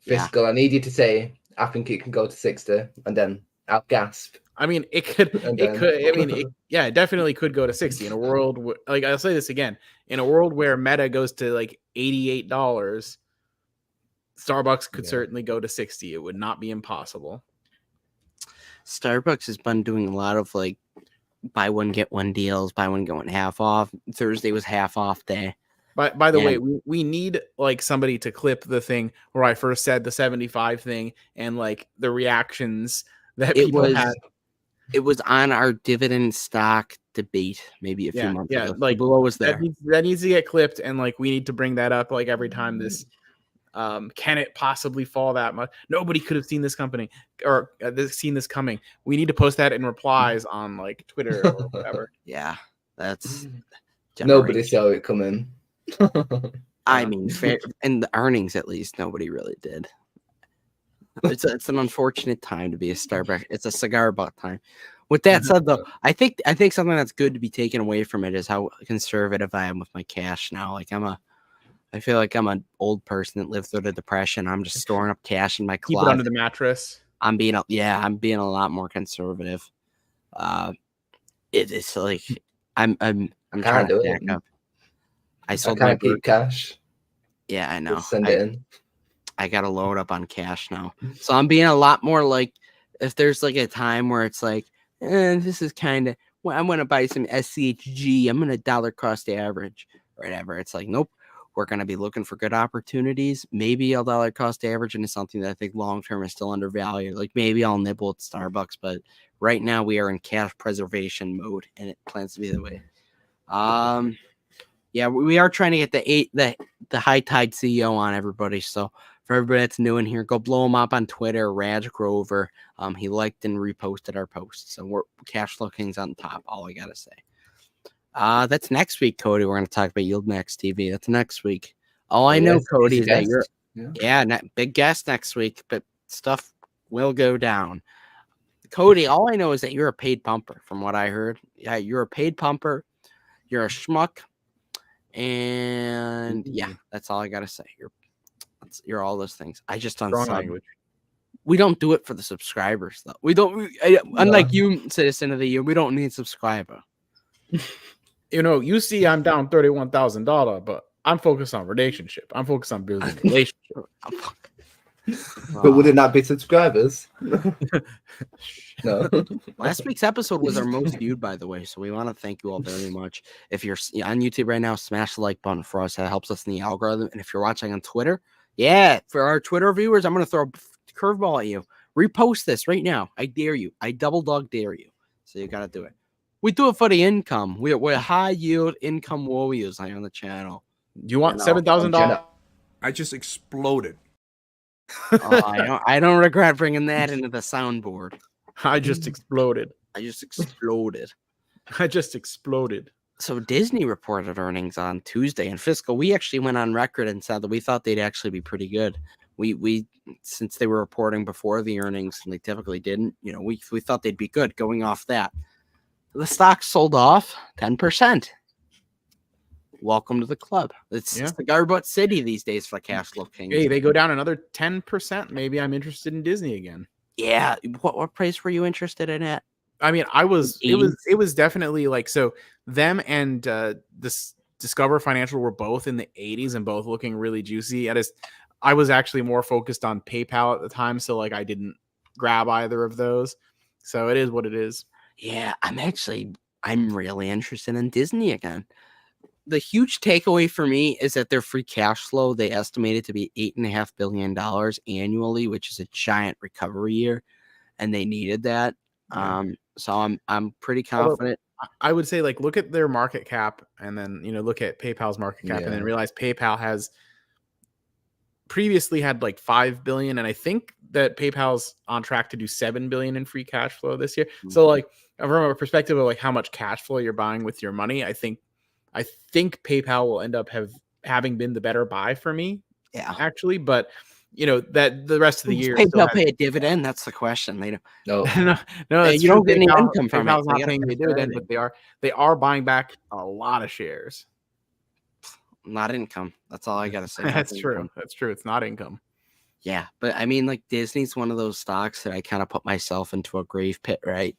Fiscal, I need you to say, I think it can go to 60, and then I'll gasp. I mean, it could. It definitely could go to 60 in a world. Like I'll say this again, in a world where Meta goes to like $88, Starbucks could certainly go to 60. It would not be impossible. Starbucks has been doing a lot of like buy one get one deals, buy one get one half off. Thursday was half off day. By the way, And- we need like somebody to clip the thing where I first said the 75 thing and like the reactions that It people had. was on our dividend stock debate maybe a few months ago. Like below was there. that needs to get clipped, and like we need to bring that up like every time this. Can it possibly fall that much? Nobody could have seen this company or seen this coming. We need to post that in replies on like Twitter or whatever. Yeah, that's Nobody saw it coming. I mean, fair, and the earnings at least nobody really did. It's an unfortunate time to be a Starbucks. It's a cigar butt time. With that said, though, I think something that's good to be taken away from it is how conservative I am with my cash now. Like I feel like I'm an old person that lived through the Depression. I'm just storing up cash in my closet. Keep it under the mattress. I'm being a lot more conservative. It's like I'm trying to back up. I can't keep cash. Yeah, I know. Just send it in. I gotta load up on cash now. So I'm being a lot more like, if there's like a time where it's like, this is kind of, well, I'm gonna buy some SCHG. I'm gonna dollar cost average or whatever. It's like, nope. We're going to be looking for good opportunities. Maybe I'll dollar cost average into something that I think long term is still undervalued. Like maybe I'll nibble at Starbucks, but right now we are in cash preservation mode, and it plans to be the way. Yeah, we are trying to get the High Tide CEO on, everybody. So for everybody that's new in here, go blow him up on Twitter, Raj Grover. He liked and reposted our post. So we're Cash Flow Kings on top. All I gotta say. That's next week, Cody. We're going to talk about Yield Max TV. That's next week. All I know, Cody, is that you're big guest next week, but stuff will go down. Cody, all I know is that you're a paid pumper, from what I heard. Yeah, you're a paid pumper. You're a schmuck, and yeah, that's all I got to say. You're all those things. I just unsub. We don't do it for the subscribers, though. We don't. Unlike you, Citizen of the Year, we don't need subscriber. You know, you see, I'm down $31,000, but I'm focused on relationship. I'm focused on building a relationship. But would it not be subscribers? No. Last week's episode was our most viewed, by the way, so we want to thank you all very much. If you're on YouTube right now, smash the like button for us. That helps us in the algorithm. And if you're watching on Twitter, for our Twitter viewers, I'm going to throw a curveball at you. Repost this right now. I dare you. I double dog dare you. So you got to do it. We do it for the income. We're high yield income warriors on the channel. Do you want $7,000? I just exploded. I don't regret bringing that into the soundboard. I just exploded. I just exploded. So Disney reported earnings on Tuesday, and fiscal. We actually went on record and said that we thought they'd actually be pretty good. We since they were reporting before the earnings, and they typically didn't. We thought they'd be good going off that. The stock sold off 10%. Welcome to the club. It's the Garbutt City these days for Cash Flow Kings. Hey, they go down another 10%. Maybe I'm interested in Disney again. Yeah. What price were you interested in at? I mean, it was definitely like, so them and this Discover Financial were both in the 80s and both looking really juicy. I was actually more focused on PayPal at the time, so like I didn't grab either of those. So it is what it is. Yeah, I'm really interested in Disney again. The huge takeaway for me is that their free cash flow, they estimated to be $8.5 billion annually, which is a giant recovery year, and they needed that. So I'm pretty confident. I would say, like, look at their market cap, and then look at PayPal's market cap, and then realize PayPal has previously had like 5 billion, and I think that PayPal's on track to do 7 billion in free cash flow this year. Mm-hmm. So like from a perspective of like how much cash flow you're buying with your money, I think PayPal will end up having been the better buy for me. Yeah, actually, but that the rest of the year, PayPal pay a dividend. That's the question. They don't. no, you don't get any income from PayPal's not paying a dividend, but they are buying back a lot of shares. Not income. That's all I gotta say. That's true. That's true. It's not income. Yeah, but I mean, like, Disney's one of those stocks that I kind of put myself into a grave pit, right?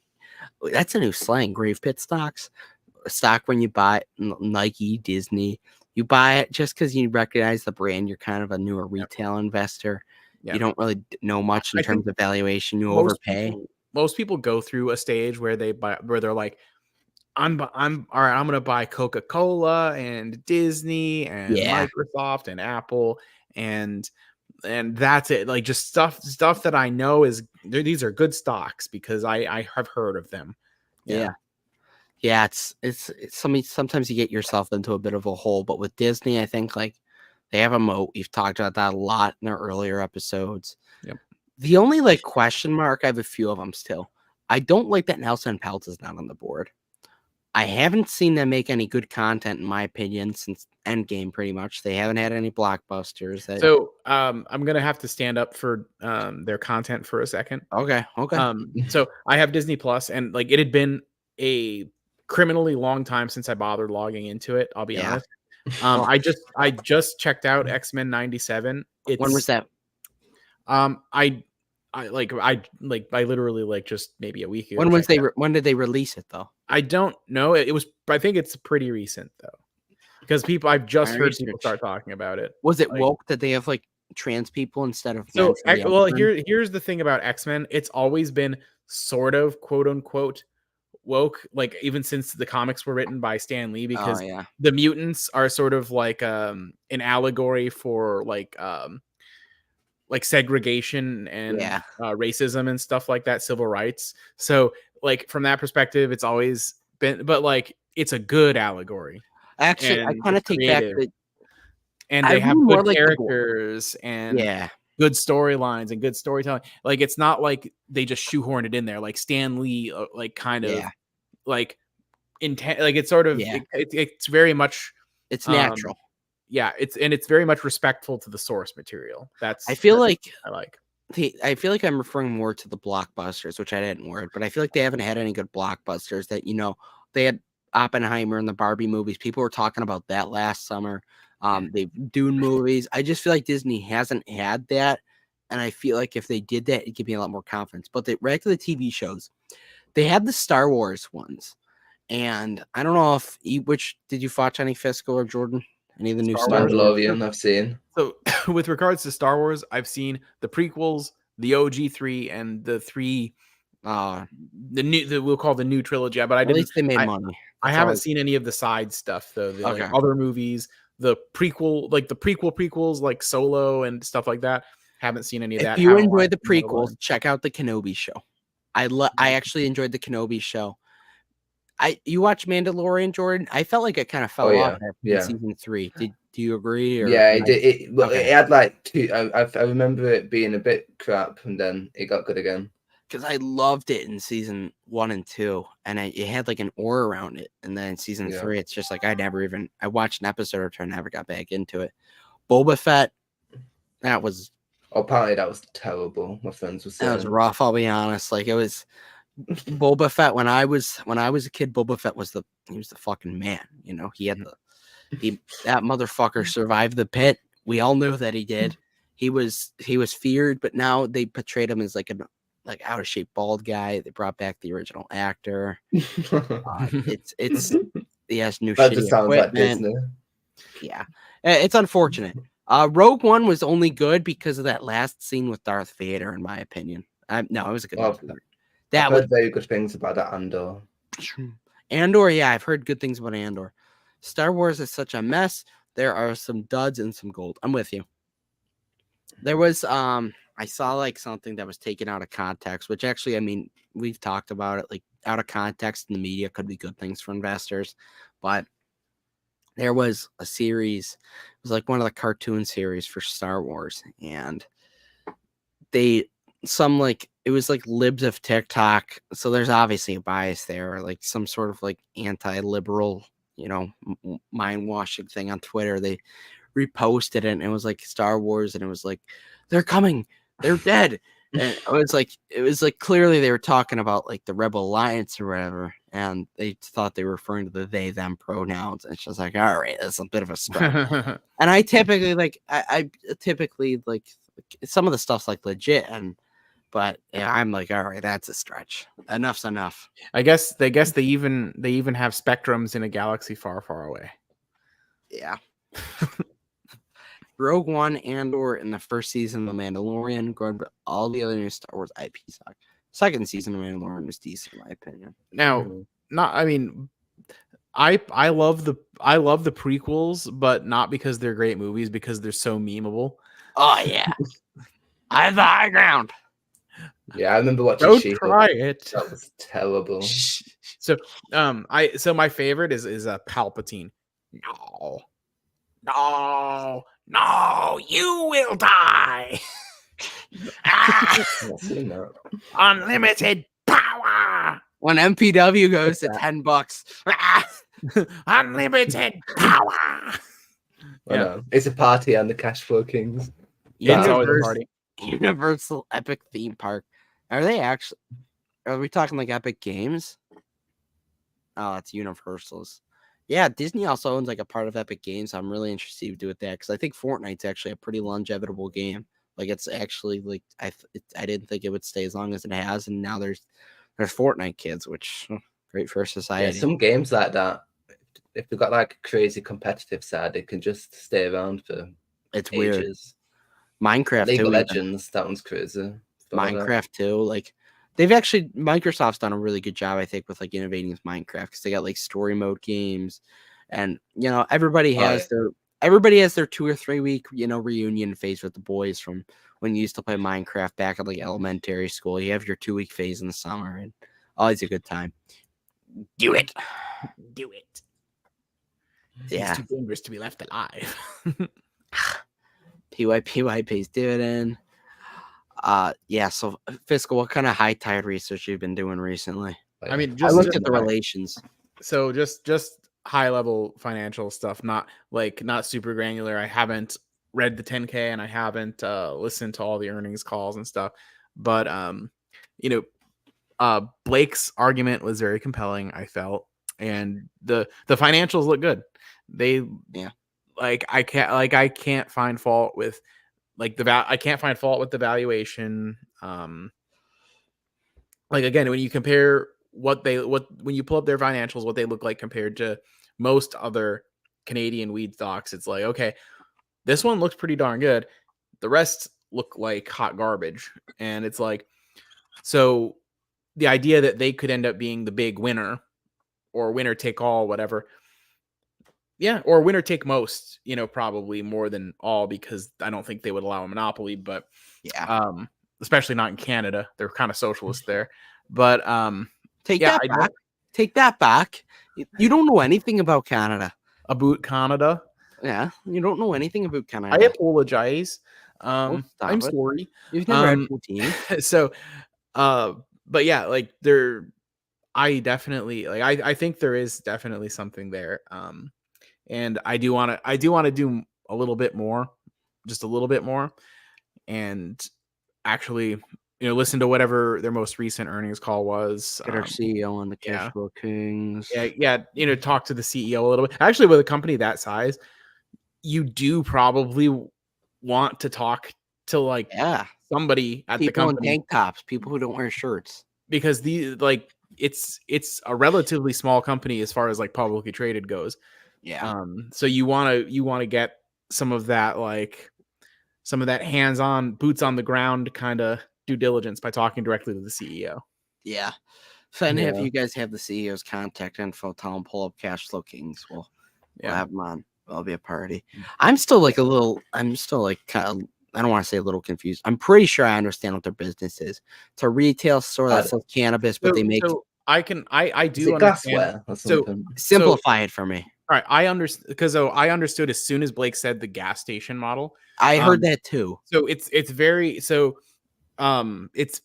That's a new slang, grave pit stocks. A stock when you buy Nike, Disney, you buy it just because you recognize the brand. You're kind of a newer retail investor. Yep. You don't really know much in terms of valuation. You overpay. Most people go through a stage where they're like, I'm all right. I'm gonna buy Coca-Cola and Disney and Yeah. Microsoft and Apple and that's it. Like just stuff that I know is these are good stocks because I have heard of them. Yeah. Yeah, it's sometimes you get yourself into a bit of a hole, but with Disney, I think like they have a moat. We've talked about that a lot in our earlier episodes. Yep. The only like question mark, I have a few of them still. I don't like that Nelson Peltz is not on the board. I haven't seen them make any good content, in my opinion, since Endgame. Pretty much, they haven't had any blockbusters. So I'm gonna have to stand up for their content for a second. Okay. So I have Disney Plus, and like it had been a criminally long time since I bothered logging into it. I'll be honest. I just checked out X-Men 97. When was that? I literally like just maybe a week ago. When did they release it though? I don't know. It was. I think it's pretty recent though, because I've just heard people start talking about it. Was it woke that they have like trans people instead of? So well, here's the thing about X-Men. It's always been sort of quote unquote woke, like even since the comics were written by Stan Lee, because the mutants are sort of like an allegory for like segregation and racism and stuff like that, civil rights. So like from that perspective, it's always been, but like it's a good allegory. Actually, I kind of take back the, and they have good characters and good storylines and good storytelling. Like it's not like they just shoehorned it in there. Like Stan Lee, like kind of like intent. Like it's sort of it's very much it's natural. Yeah, it's very much respectful to the source material. I feel like I'm referring more to the blockbusters, which I didn't word, but I feel like they haven't had any good blockbusters. That they had Oppenheimer and the Barbie movies. People were talking about that last summer. They've Dune movies. I just feel like Disney hasn't had that, and I feel like if they did that, it'd give me a lot more confidence. But right to the TV shows, they had the Star Wars ones, and I don't know if which did you watch any Fiscal or Jordan? Any of the new Star Wars? Mandalorian I've seen. So with regards to Star Wars, I've seen the prequels, the OG3, and the three we'll call the new trilogy. But at least they made money. I haven't seen any of the side stuff though. Like other movies, the prequels like Solo and stuff like that. Haven't seen any of that. If you enjoyed the prequels, check out the Kenobi show. I actually enjoyed the Kenobi show. You watch Mandalorian, Jordan? I felt like it kind of fell off in season 3. Do you agree? Or it did. It had like 2. I remember it being a bit crap, and then it got good again. Because I loved it in season 1 and 2, and it had like an aura around it. And then in season 3, it's just like I watched an episode or two, and never got back into it. Boba Fett, that was. Apparently, that was terrible. My friends were saying that was rough. I'll be honest. Like it was. Boba Fett when I was a kid, Boba Fett was the fucking man. He had that motherfucker survived the pit. We all knew that he did. He was feared, but now they portrayed him as like an out of shape bald guy. They brought back the original actor. It's he has new shitty equipment. Like yeah, it's unfortunate. Rogue One was only good because of that last scene with Darth Vader, in my opinion. No, it was a good one. I've heard very good things about that Andor. I've heard good things about Andor. Star Wars is such a mess. There are some duds and some gold. I'm with you. There was I saw like something that was taken out of context, which actually, I mean, we've talked about it. Like out of context in the media could be good things for investors, but there was a series. It was like one of the cartoon series for Star Wars, and it was like libs of TikTok. So there's obviously a bias there, or like some sort of like anti-liberal, mind washing thing on Twitter. They reposted it, and it was like Star Wars, and it was like, they're coming, they're dead. And it was like clearly they were talking about like the Rebel Alliance or whatever, and they thought they were referring to the they them pronouns. And it's just like, all right, that's a bit of a stretch. And I typically I typically like some of the stuff's like legit, but yeah, I'm like, all right, that's a stretch. Enough's enough. I guess they even have spectrums in a galaxy far, far away. Yeah. Rogue One, Andor, in the first season of The Mandalorian, but all the other new Star Wars IP suck. Second season of Mandalorian was decent, in my opinion. Now, I love the prequels, but not because they're great movies, because they're so memeable. Oh yeah, I have the high ground. Yeah, I remember watching Don't She-Hulk. try it. That was terrible. So my favorite is Palpatine. No, you will die. I've not seen that. Unlimited power. When MPW goes to $10. Unlimited power. I know. It's a party on the Cash Flow Kings. Yeah, it's always a party. Universal Epic Theme Park. Are they actually? Are we talking like Epic Games? Oh, it's Universal's. Yeah, Disney also owns like a part of Epic Games. I'm really interested to do with that because I think Fortnite's actually a pretty longevitable game. Like it's actually like I didn't think it would stay as long as it has, and now there's Fortnite kids, which great for society. Yeah, some games like that, if they've got like a crazy competitive side, they can just stay around for it's ages. Weird. Minecraft League too. of Legends, that one's crazy. Minecraft too. Like they've actually Microsoft's done a really good job, I think, with like innovating with Minecraft because they got like story mode games, and everybody has their 2 or 3 week reunion phase with the boys from when you used to play Minecraft back at like elementary school. You have your 2 week phase in the summer, and always a good time. Do it. Yeah. It's too dangerous to be left alive. PYPY pays dividend. Yeah. So Fiscal, what kind of high tide research you've been doing recently? I mean, I looked at the relations. So just high level financial stuff, not super granular. I haven't read the 10K and I haven't listened to all the earnings calls and stuff. But Blake's argument was very compelling, I felt, and the financials look good. I can't find fault with the valuation. Again, when you compare when you pull up their financials, what they look like compared to most other Canadian weed stocks, it's like, okay, this one looks pretty darn good. The rest look like hot garbage. And it's like, so the idea that they could end up being the big winner or winner take all, whatever. Yeah. Or winner take most, probably more than all, because I don't think they would allow a monopoly, but especially not in Canada. They're kind of socialist there. But take that back. You don't know anything about Canada. About Canada? Yeah, you don't know anything about Canada. I apologize. I'm sorry. You've never had poutine. So, but yeah, I definitely I think there is definitely something there. And I do want to do a little bit more, just a little bit more, and actually, listen to whatever their most recent earnings call was. Get our CEO on the Cash Flow Kings. Yeah. Talk to the CEO a little bit. Actually, with a company that size, you do probably want to talk to somebody at the company. People in tank tops, people who don't wear shirts, because it's a relatively small company as far as publicly traded goes. Yeah. So you want to get some of that hands-on, boots on the ground kind of due diligence by talking directly to the CEO. Yeah. So if you guys have the CEO's contact info, tell them pull up Cash Flow Kings. We'll have them on. It'll be a party. I'm still kind of, I don't want to say a little confused. I'm pretty sure I understand what their business is. It's a retail store that sells cannabis, but they make. So I do understand. So simplify it for me. All right, I understand, because I understood as soon as Blake said the gas station model. I heard that too. So it's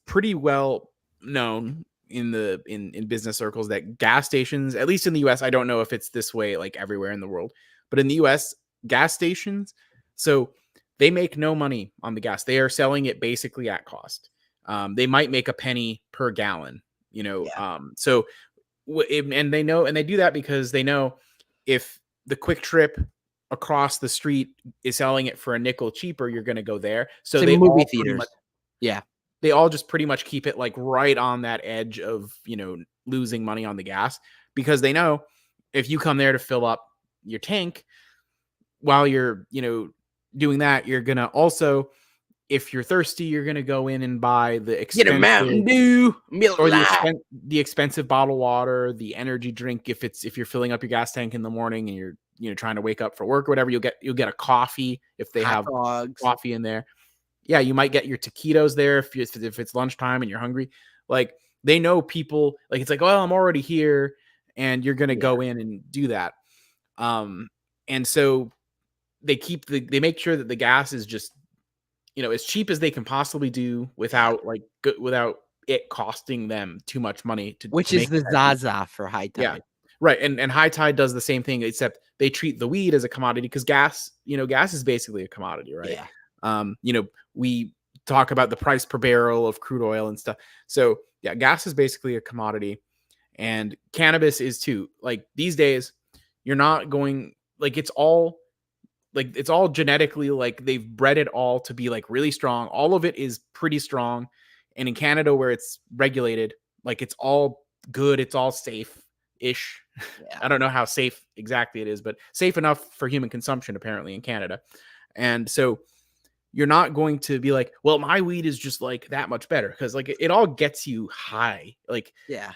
pretty well known in business circles that gas stations, at least in the US, I don't know if it's this way everywhere in the world, but in the US, gas stations, so they make no money on the gas. They are selling it basically at cost. They might make a penny per gallon, so and they know, and they do that because they know if the Quick Trip across the street is selling it for a nickel cheaper, you're going to go there. So they movie theaters. They all just pretty much keep it right on that edge of, losing money on the gas, because they know if you come there to fill up your tank while you're, doing that, you're going to also if you're thirsty, you're gonna go in and buy the Get a Mountain expensive Dew, Miller or Lite. the expensive bottled water, the energy drink. If you're filling up your gas tank in the morning and you're trying to wake up for work or whatever, you'll get a coffee if they Hot have dogs. coffee in there. Yeah, you might get your taquitos there if it's lunchtime and you're hungry. Like they know people. Like it's like, well, I'm already here, and you're gonna go in and do that. And so they make sure that the gas is just as cheap as they can possibly do without without it costing them too much money to Which to is make the that. Zaza for High Tide. Yeah, right. And High Tide does the same thing, except they treat the weed as a commodity because gas is basically a commodity, right? Yeah. We talk about the price per barrel of crude oil and stuff. So yeah, gas is basically a commodity, and cannabis is too. Like these days, you're not going it's all genetically, like they've bred it all to be like really strong. All of it is pretty strong. And in Canada, where it's regulated, like it's all good. It's all safe-ish. Yeah. I don't know how safe exactly it is, but safe enough for human consumption, apparently, in Canada. And so you're not going to be like, well, my weed is just like that much better. Because like it all gets you high. Yeah.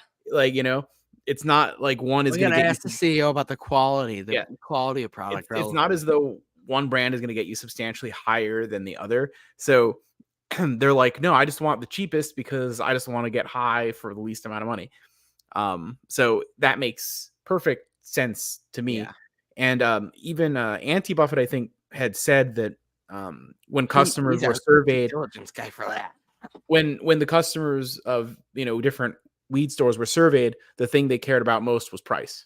It's not like one is We're going to gonna get ask the CEO about the quality, quality of product. It's not as though one brand is going to get you substantially higher than the other. So they're like, no, I just want the cheapest because I just want to get high for the least amount of money. So that makes perfect sense to me. Yeah. And even Auntie Buffett, I think, had said that when customers He's were our surveyed, diligence guy for that. when the customers of different weed stores were surveyed, the thing they cared about most was price.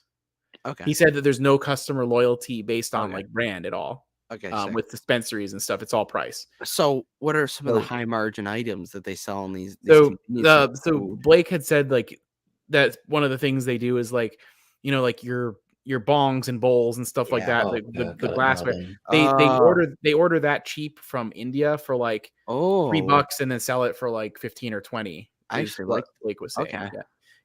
Okay. He said that there's no customer loyalty based on like brand at all. Okay. With dispensaries and stuff, it's all price. So what are some of the high margin items that they sell in these So convenience Blake had said like that one of the things they do is like like your bongs and bowls and stuff like that. The glassware. They order that cheap from India for like $3 and then sell it for like 15 or 20. I actually what like Blake was saying. Okay.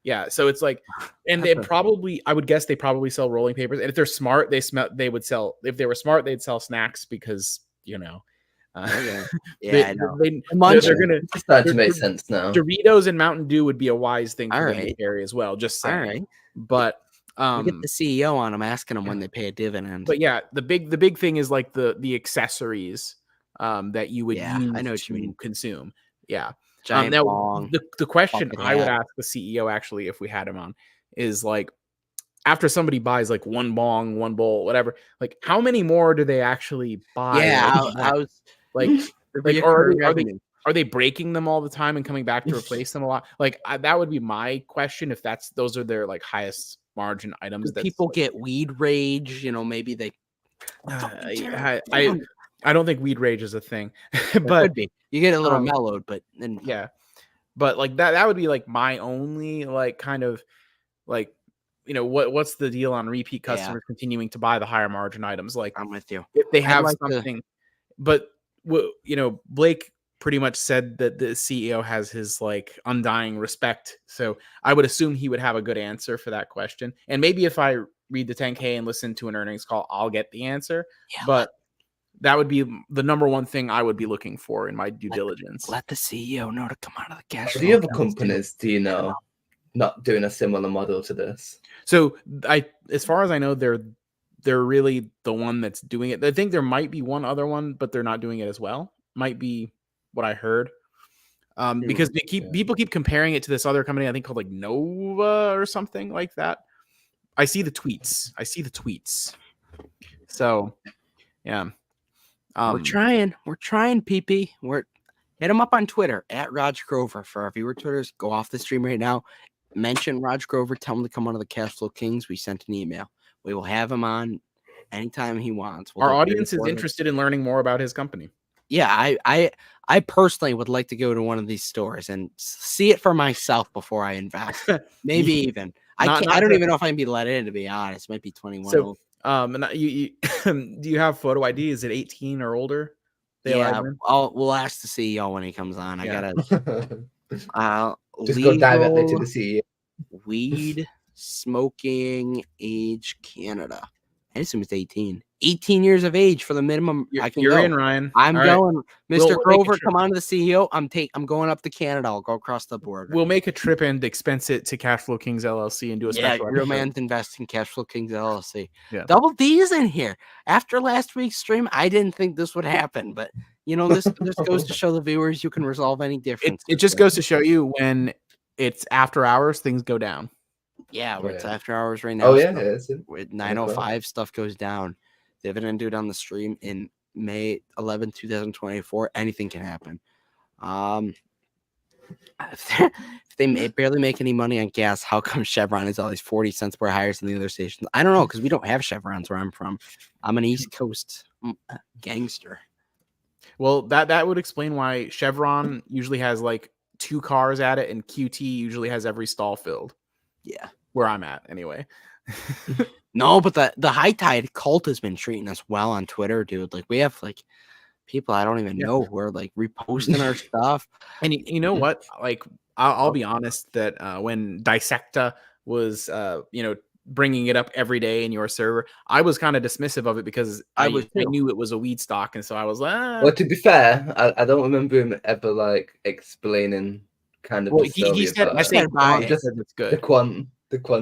Yeah. So it's like, and they probably, I would guess they probably sell rolling papers. And if they're smart, they would sell. If they were smart, they'd sell snacks because Okay. they're gonna start to make sense now. Doritos and Mountain Dew would be a wise thing for them to right. carry as well. Just saying. All right. But we get the CEO on them, asking them when they pay a dividend. But yeah, the big thing is like the accessories that you would use I know what you mean. Consume. Yeah. Giant Now bong, the question bucket I would hat. ask the CEO actually if we had him on is like, after somebody buys like one bong, one bowl, whatever, like how many more do they actually buy? Yeah, I was like are they breaking them all the time and coming back to replace them a lot? Like that would be my question if those are their like highest margin items. That people get weed rage, maybe they. I don't think weed rage is a thing, but could be. You get a little mellowed, but then yeah, but like that would be like my only like kind of like what's the deal on repeat customers continuing to buy the higher margin items? Like I'm with you. If they have something, but Blake pretty much said that the CEO has his like undying respect. So I would assume he would have a good answer for that question. And maybe if I read the 10K and listen to an earnings call, I'll get the answer. Yeah, but that would be the number one thing I would be looking for in my due diligence. Let the CEO know to come out of the cash flow. The other companies, do you know, not doing a similar model to this? So as far as I know, they're really the one that's doing it. I think there might be one other one, but they're not doing it as well. Might be what I heard. Because people keep comparing it to this other company, I think called like Nova or something like that. I see the tweets. So yeah. We're trying, PP. Hit him up on Twitter at Raj Grover. For our viewer Twitters, go off the stream right now. Mention Raj Grover. Tell him to come on to the Cash Flow Kings. We sent an email. We will have him on anytime he wants. Our audience is interested in learning more about his company. Yeah, I personally would like to go to one of these stores and see it for myself before I invest. Maybe even. I don't even know if I can be let in, to be honest. It might be 21. So, you do you have photo ID? Is it 18 or older? We'll ask the CEO when he comes on. I gotta just go directly to the CEO. Weed smoking age Canada. I assume it's 18. 18 years of age for the minimum. I can You're go. in, Ryan. I'm All right. going. Mr. We'll make a Grover, trip. come on to the CEO. I'm going up to Canada. I'll go across the border. We'll make a trip and expense it to Cashflow Kings LLC and do a special Real episode. man's investing Cashflow Kings LLC. Yeah. Double D's in here. After last week's stream, I didn't think this would happen, but this goes to show the viewers you can resolve any difference. It just goes to show you when it's after hours, things go down. Yeah, where it's after hours right now. Oh yeah, it is. With 9:05 stuff goes down. Dividend due on the stream in May 11, 2024. Anything can happen. If they barely make any money on gas, how come Chevron is always 40 cents per higher than the other stations? I don't know, because we don't have Chevrons where I'm from. I'm an East Coast gangster. Well, that would explain why Chevron usually has like 2 cars at it, and QT usually has every stall filled. Yeah, where I'm at anyway. No, but the High Tide cult has been treating us well on Twitter, dude. Like, we have like people I don't even know who are like reposting our stuff. And you know what? Like, I'll be honest that when Dissecta was bringing it up every day in your server, I was kind of dismissive of it because I knew it was a weed stock, and so I was like, Well, to be fair, I don't remember him ever like explaining kind of. Well, the story he said, about I say it. just it's good. The quant.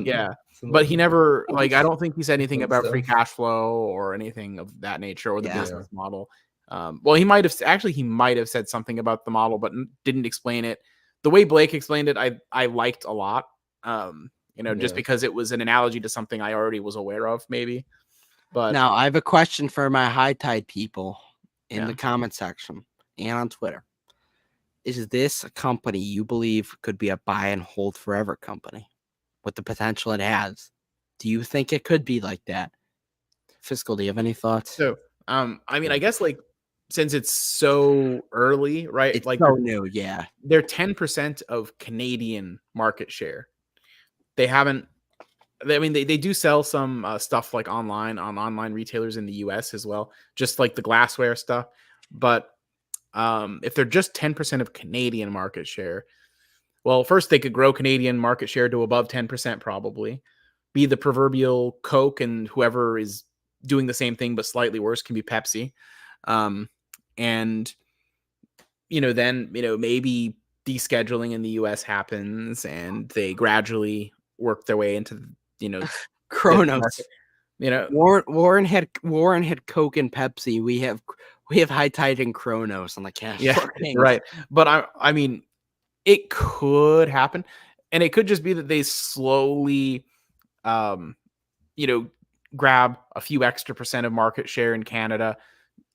Yeah. But he never, like, I don't think he said anything about free cash flow or anything of that nature or the business model. Well, he might have said something about the model, but didn't explain it. The way Blake explained it, I liked a lot. Just because it was an analogy to something I already was aware of, maybe. But now I have a question for my High Tide people in the comment section and on Twitter. Is this a company you believe could be a buy and hold forever company? With the potential it has, do you think it could be like that? Fiscal, do you have any thoughts? So, I mean, I guess like since it's so early, right? It's like so new, yeah. They're 10% of Canadian market share. They haven't. I mean, they do sell some stuff like online on online retailers in the US as well, just like the glassware stuff. But if they're just 10% of Canadian market share. Well, first they could grow Canadian market share to above 10%, probably. Be the proverbial Coke, and whoever is doing the same thing but slightly worse can be Pepsi. And then maybe descheduling in the US happens, and they gradually work their way into Kronos. Warren had Coke and Pepsi. We have High Tide and Kronos on the cash. Yeah, right. But I mean, it could happen, and it could just be that they slowly, grab a few extra percent of market share in Canada,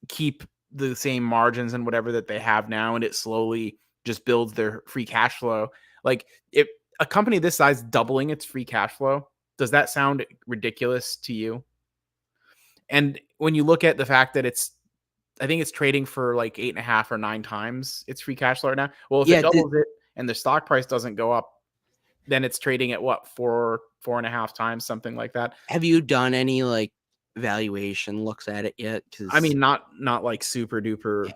keep the same margins and whatever that they have now, and it slowly just builds their free cash flow. Like, if a company this size doubling its free cash flow, does that sound ridiculous to you? And when you look at the fact that I think it's trading for like 8.5 or 9 times its free cash flow right now. Well, if it doubles it and the stock price doesn't go up, then it's trading at what, 4.5 times, something like that. Have you done any like valuation looks at it yet? I mean, not like super duper,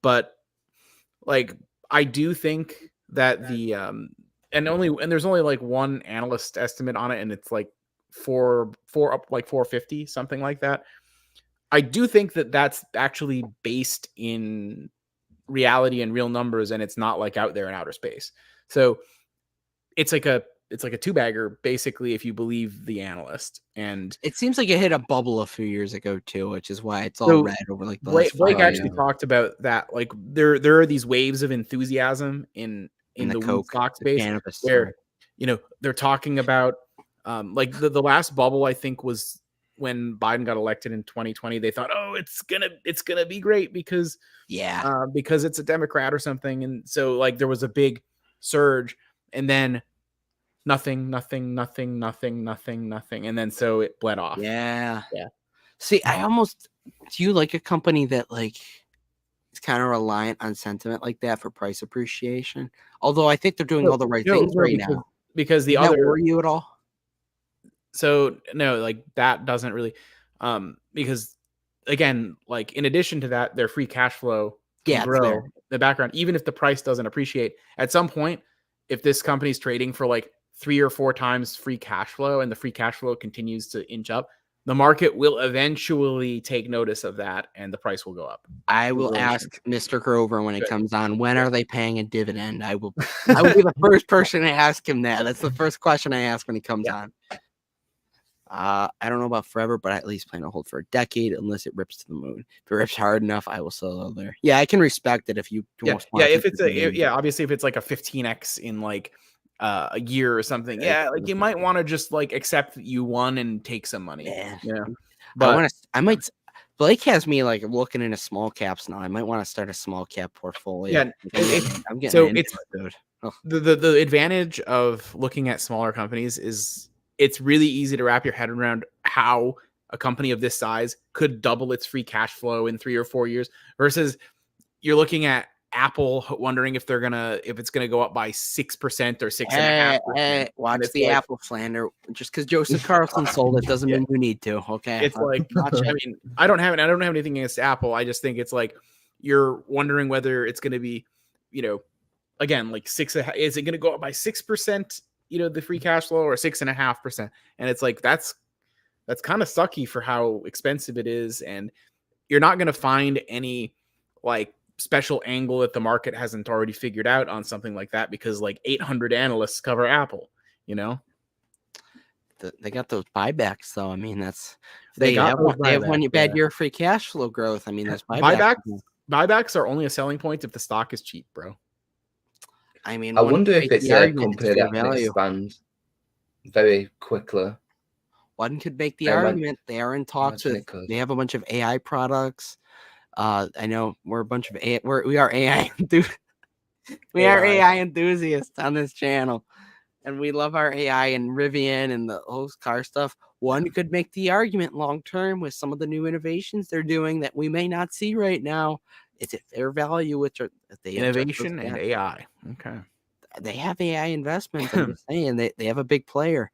but like I do think that the and there's only like one analyst estimate on it, and it's like 4 up like 450, something like that. I do think that that's actually based in reality and real numbers, and it's not like out there in outer space. So it's like a 2-bagger basically, if you believe the analyst. And it seems like it hit a bubble a few years ago too, which is why it's all red over like the Blake actually talked about that. Like there are these waves of enthusiasm in the Coke stock space where they're talking about like the last bubble, I think, was when Biden got elected in 2020. They thought, oh, it's gonna be great because it's a Democrat or something, and so like there was a big surge, and then nothing, and then so it bled off. Yeah. See, do you like a company that like is kind of reliant on sentiment like that for price appreciation? Although I think they're doing all the right things right now. Because the other, other, worry you at all? So no, like that doesn't really, because again, like in addition to that, their free cash flow can grow in the background, even if the price doesn't appreciate. At some point, if this company's trading for like 3 or 4 times free cash flow, and the free cash flow continues to inch up, the market will eventually take notice of that, and the price will go up. I will ask Mr. Grover when it Good. comes on, when are they paying a dividend? I will be the first person to ask him that. That's the first question I ask when he comes on. I don't know about forever, but I at least plan to hold for a decade unless it rips to the moon. If it rips hard enough, I will sell there. Yeah, I can respect it if you if it's obviously if it's like a 15x in like a year or something, like you might want to just like accept that you won and take some money. Yeah. But Blake has me like looking into small caps now. I might want to start a small cap portfolio. I'm getting into it, dude. The advantage of looking at smaller companies is it's really easy to wrap your head around how a company of this size could double its free cash flow in 3 or 4 years versus you're looking at Apple wondering if it's gonna go up by 6% or 6.5%. Watch the Apple slander. Just because Joseph Carlson sold it doesn't mean you need to. Okay, it's like I mean, I don't have anything against Apple. I just think it's like you're wondering whether it's going to be, again, like is it going to go up by 6%? The free cash flow or 6.5%, and it's like that's kind of sucky for how expensive it is, and you're not going to find any like special angle that the market hasn't already figured out on something like that because like 800 analysts cover Apple. They got those buybacks though. I mean, they have one bad year free cash flow growth. I mean, those buybacks are only a selling point if the stock is cheap, bro. I mean, I wonder if it's a company that can expand very quickly. One could make the argument they are in talks with. They have a bunch of AI products. I know we're a bunch of we are AI AI enthusiasts on this channel, and we love our AI and Rivian and the whole car stuff. One could make the argument long term with some of the new innovations they're doing that we may not see right now. It's at fair value, which are innovation and AI. Okay, they have AI investments. I'm just saying they have a big player.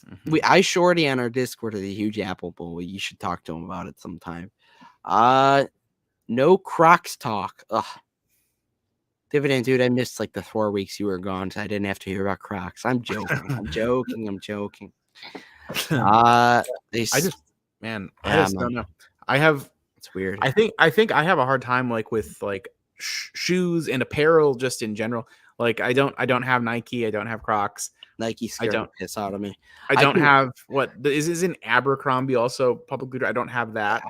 Mm-hmm. I shorty on our Discord is a huge Apple bull. You should talk to him about it sometime. No Crocs talk. Ugh. Dividend, dude. I missed like the 4 weeks you were gone, so I didn't have to hear about Crocs. I'm joking. I'm joking. I just don't know. It's weird. I think I have a hard time like with like shoes and apparel just in general. Like I don't have Nike. I don't have Crocs. Nike scared the piss out of me. I don't have isn't Abercrombie also publicly? I don't have that.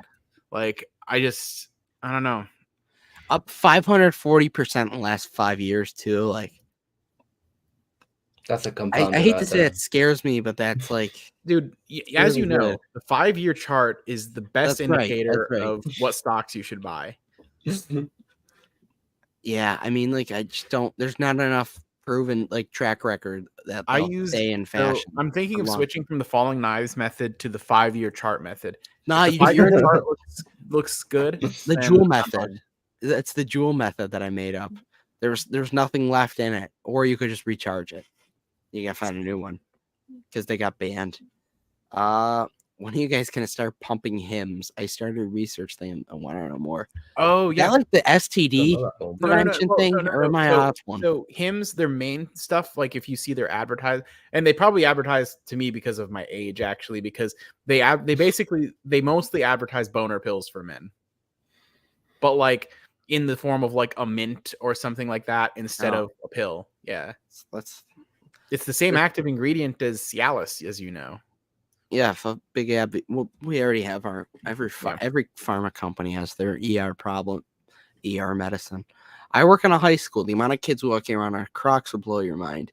Like I don't know. Up 540% in the last 5 years too. Like that's a compound. I hate to say that scares me, but that's like, dude. As you know, the 5-year chart is the best indicator of what stocks you should buy. Yeah, I mean, like I just don't. There's not enough proven like track record that I stay in fashion. So I'm thinking of switching from the falling knives method to the 5-year chart method. No, the 5-year chart looks good. The jewel method. That's the jewel method that I made up. There's nothing left in it, or you could just recharge it. You gotta find a new one because they got banned. When are you guys gonna start pumping hymns? I started to research them. I want to know more. Oh yeah, like the STD prevention thing, or am I off one? So hymns, their main stuff. Like if you see their advertise, and they probably advertise to me because of my age, actually, because they mostly advertise boner pills for men, but like in the form of like a mint or something like that instead of a pill. Yeah, it's the same active ingredient as Cialis, as you know. Yeah, if a big ab. Well, we already have every pharma company has their ER medicine. I work in a high school. The amount of kids walking around our Crocs will blow your mind.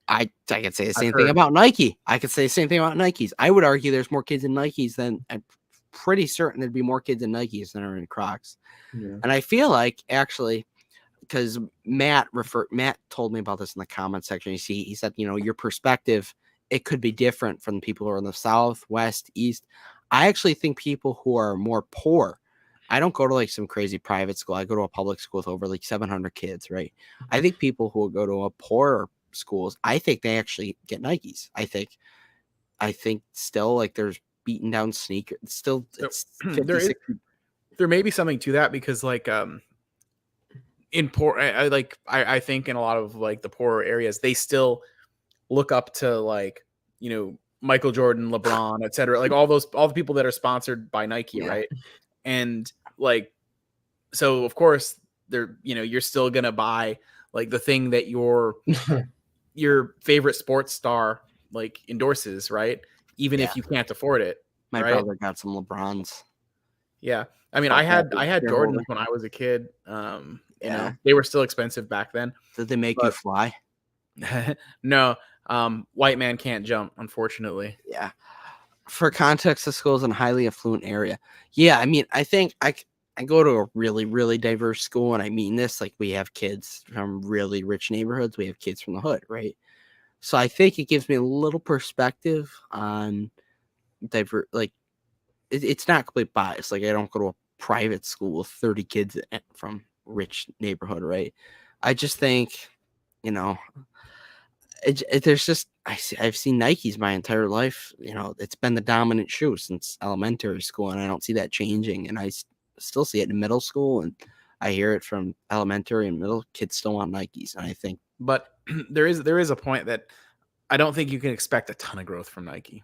I could say the same thing about Nike. I could say the same thing about Nikes. I would argue there's more kids in Nikes than I'm pretty certain there'd be more kids in Nikes than are in Crocs. Yeah. And I feel like actually, because Matt told me about this in the comment section. He said, your perspective, it could be different from people who are in the South, West, East. I actually think people who are more poor, I don't go to like some crazy private school. I go to a public school with over like 700 kids, right? I think people who go to a poorer schools, I think they actually get Nikes. I think still like there's beaten down sneakers. Still, it's 50, there may be something to that because like in poor, I think in a lot of like the poorer areas, they still look up to like Michael Jordan, LeBron, etc. Like all the people that are sponsored by Nike, Yeah. right? And like, so of course they're, you're still gonna buy like the thing that your favorite sports star like endorses, right? Even if you can't afford it, My right? brother got some LeBrons. Yeah. I mean, Fuck I had that, big Jordans shareholder. when I was a kid. Yeah. They were still expensive back then. Did they make you But- fly? No, white man can't jump, unfortunately. Yeah. For context, the school is in a highly affluent area. Yeah, I mean, I think I go to a really, really diverse school, and I mean this, like we have kids from really rich neighborhoods, we have kids from the hood, right? So I think it gives me a little perspective on like it's not complete bias. Like I don't go to a private school with 30 kids from rich neighborhood, right? I just think, there's just I've seen Nikes my entire life. It's been the dominant shoe since elementary school, and I don't see that changing. And I still see it in middle school, and I hear it from elementary and middle. Kids still want Nikes, and I think. But there is a point that I don't think you can expect a ton of growth from Nike.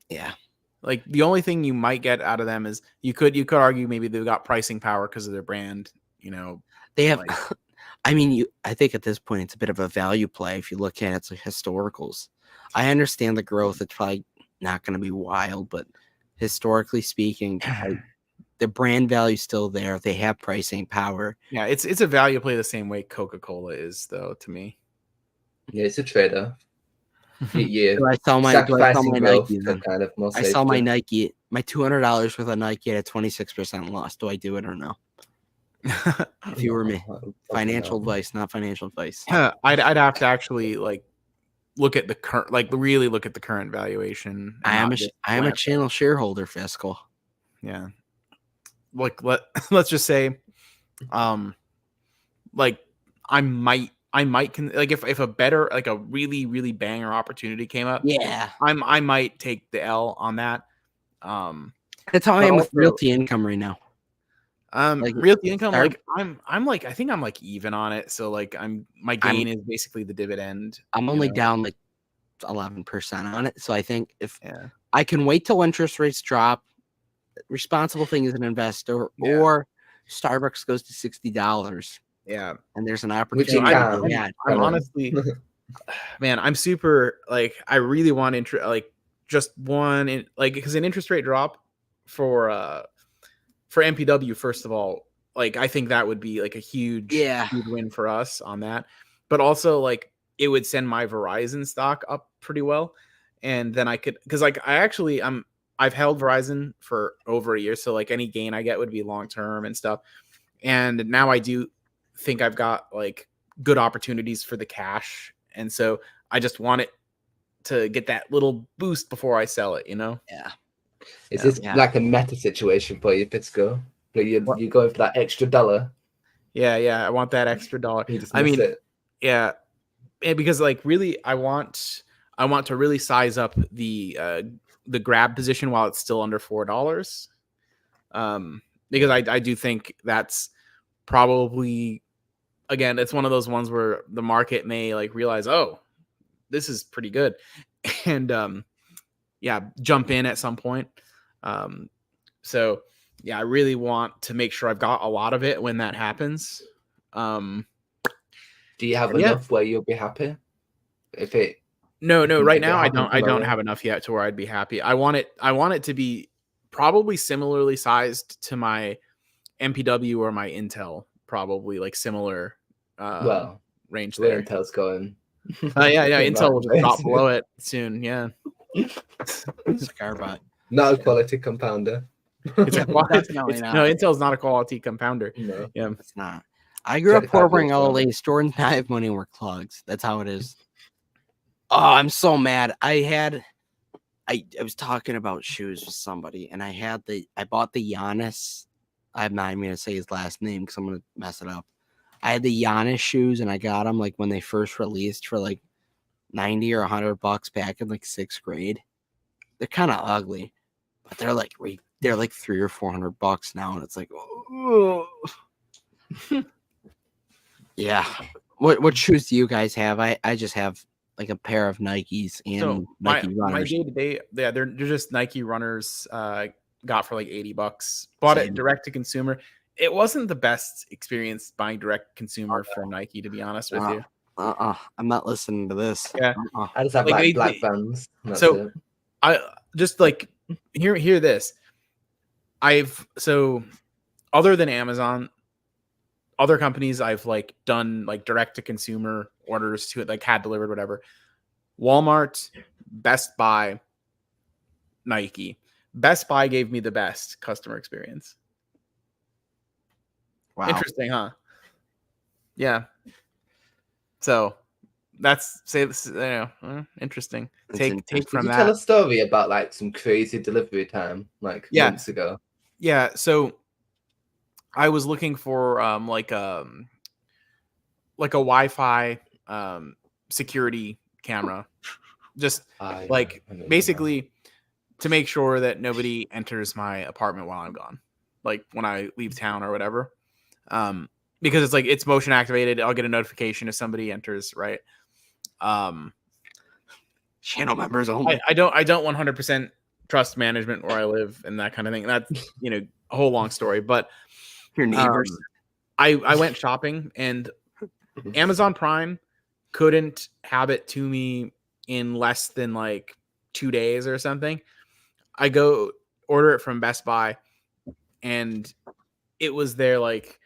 Yeah. Like the only thing you might get out of them is you could argue maybe they've got pricing power because of their brand. They have. Like, I mean, I think at this point it's a bit of a value play. If you look at it, it's like historicals. I understand the growth; it's probably not going to be wild, but historically speaking, the brand value is still there. They have pricing power. yeah, it's a value play the same way Coca-Cola is, though, to me. Yeah, it's a trade-off. Yeah, Do I sell my Nike? Kind of more I sell my Nike, my $200 worth of Nike at a 26% loss. Do I do it or no? If you were me, financial advice, not financial advice. I'd have to actually like look at the current, like really look at the current valuation. I am a channel shareholder, Fiscal. Yeah, like let's just say, like I might like if a better, like a really really banger opportunity came up. Yeah, I might take the L on that. That's how I am with Realty Income right now. Like Realty Income, like I'm like I think I'm like even on it. So like my gain is basically the dividend. I'm only down like 11% on it. So I think if I can wait till interest rates drop, responsible thing as an investor, or Starbucks goes to $60. Yeah, and there's an opportunity. I'm honestly, man, I'm super like I really want just one because an interest rate drop for MPW, first of all, like I think that would be like a huge win for us on that. But also like it would send my Verizon stock up pretty well. And then I could, because like I've held Verizon for over a year. So like any gain I get would be long term and stuff. And now I do think I've got like good opportunities for the cash. And so I just want it to get that little boost before I sell it, Yeah. Is this like a meta situation for you, Fitzco? You're going for that extra dollar? Yeah. I want that extra dollar. I mean, yeah, because like really, I want to really size up the grab position while it's still under $4. Because I do think that's probably, again, it's one of those ones where the market may like realize, oh, this is pretty good, and jump in at some point. So yeah, I really want to make sure I've got a lot of it when that happens. Do you have enough where you'll be happy? No, right now I don't have enough yet to where I'd be happy. I want it to be probably similarly sized to my MPW or my Intel, probably like similar range there. Intel's going. Yeah, Intel will just drop below it soon. Yeah. Cigar bot. Not a quality compounder. Intel's not a quality compounder. No. Yeah, it's not. I grew up poor wearing LA. Storing I have money were clogs. That's how it is. Oh, I'm so mad. I was talking about shoes with somebody, and I bought the Giannis. I'm not even gonna say his last name because I'm gonna mess it up. I had the Giannis shoes, and I got them like when they first released for like $90 or $100 back in like 6th grade. They're kind of ugly, but they're like $300 or $400 now, and it's like, oh. Yeah. What shoes do you guys have? I just have like a pair of Nikes and So my Nike my runners. day to day, yeah, they're just Nike runners. Got for like $80. Bought it Same. direct to consumer. It wasn't the best experience buying direct consumer from Nike, to be honest with you. I'm not listening to this. Yeah. I just have Like, like black Vans. and That's so it. I just like hear this. So other than Amazon, other companies I've like done like direct to consumer orders to it, like had delivered, whatever. Walmart, Best Buy, Nike. Best Buy gave me the best customer experience. Wow. Interesting, huh? Yeah. So that's interesting. Take Did from you that. tell a story about like some crazy delivery time like months ago? Yeah. So I was looking for like a Wi-Fi security camera, just like basically to make sure that nobody enters my apartment while I'm gone, like when I leave town or whatever. Because it's like it's motion activated. I'll get a notification if somebody enters, right? Channel members only. I don't 100% trust management where I live and that kind of thing. That's a whole long story, but Your neighbors. I went shopping and Amazon Prime couldn't have it to me in less than like 2 days or something. I go order it from Best Buy and it was there like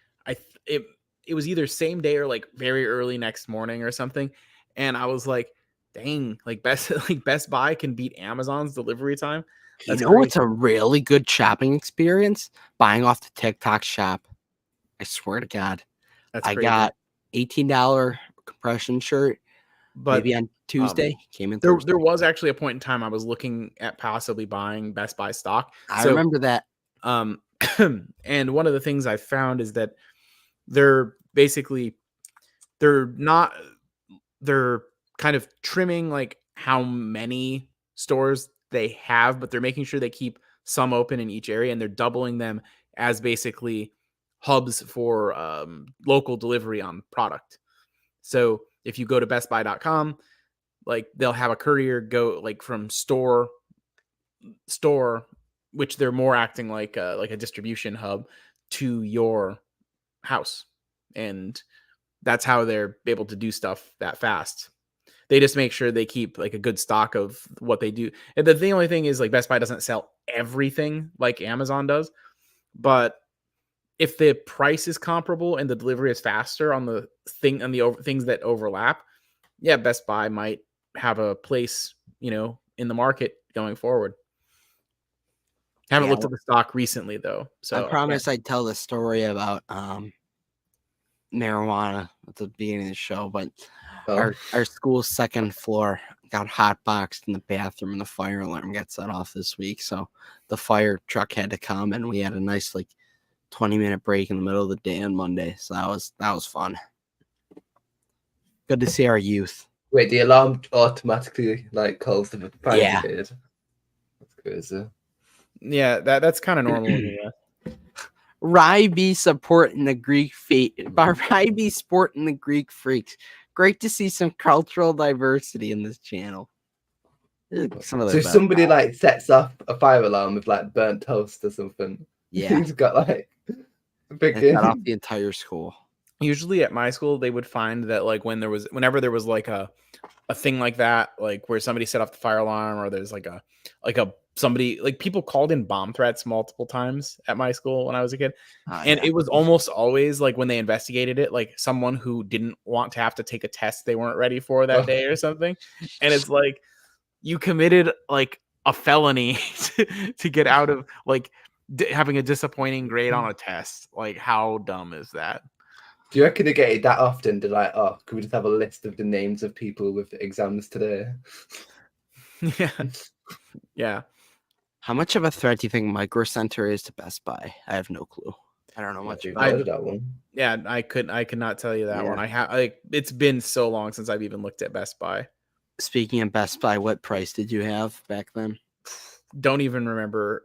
it was either same day or like very early next morning or something. And I was like, dang, like Best Buy can beat Amazon's delivery time. That's what's a really good shopping experience? Buying off the TikTok shop. I swear to God. I got $18 compression shirt. But maybe on Tuesday came in Thursday. There was actually a point in time I was looking at possibly buying Best Buy stock. I remember that. And one of the things I found is that they're kind of trimming like how many stores they have, but they're making sure they keep some open in each area, and they're doubling them as basically hubs for local delivery on product. So if you go to bestbuy.com, like they'll have a courier go like from store, which they're more acting like a distribution hub, to your house. And that's how they're able to do stuff that fast. They just make sure they keep like a good stock of what they do. And the only thing is like Best Buy doesn't sell everything like Amazon does, but if the price is comparable and the delivery is faster on the things that overlap, yeah, Best Buy might have a place, in the market going forward. Haven't looked at the stock recently though. So I promised I'd tell the story about marijuana at the beginning of the show, but our school's second floor got hotboxed in the bathroom and the fire alarm got set off this week. So the fire truck had to come and we had a nice 20-minute break in the middle of the day on Monday. So that was fun. Good to see our youth. Wait, the alarm automatically calls the fire brigade? That's crazy. Yeah, that's kind of normal. Yeah. Ryby supporting the Greek Ryby sporting the Greek freaks. Great to see some cultural diversity in this channel. So if somebody sets off a fire alarm with burnt toast or something, he's got a big set off the entire school. Usually at my school, they would find that whenever there was a thing like that, where somebody set off the fire alarm, or there's somebody people called in bomb threats multiple times at my school when I was a kid. It was almost always when they investigated it, someone who didn't want to have to take a test they weren't ready for that day or something. And it's you committed a felony to get out of having a disappointing grade on a test. How dumb is that? Do you reckon they get it that often? They're could we just have a list of the names of people with exams today? Yeah. How much of a threat do you think Micro Center is to Best Buy? I have no clue. I don't know much about that one. Yeah, I could not tell you that one. I have it's been so long since I've even looked at Best Buy. Speaking of Best Buy, what price did you have back then? Don't even remember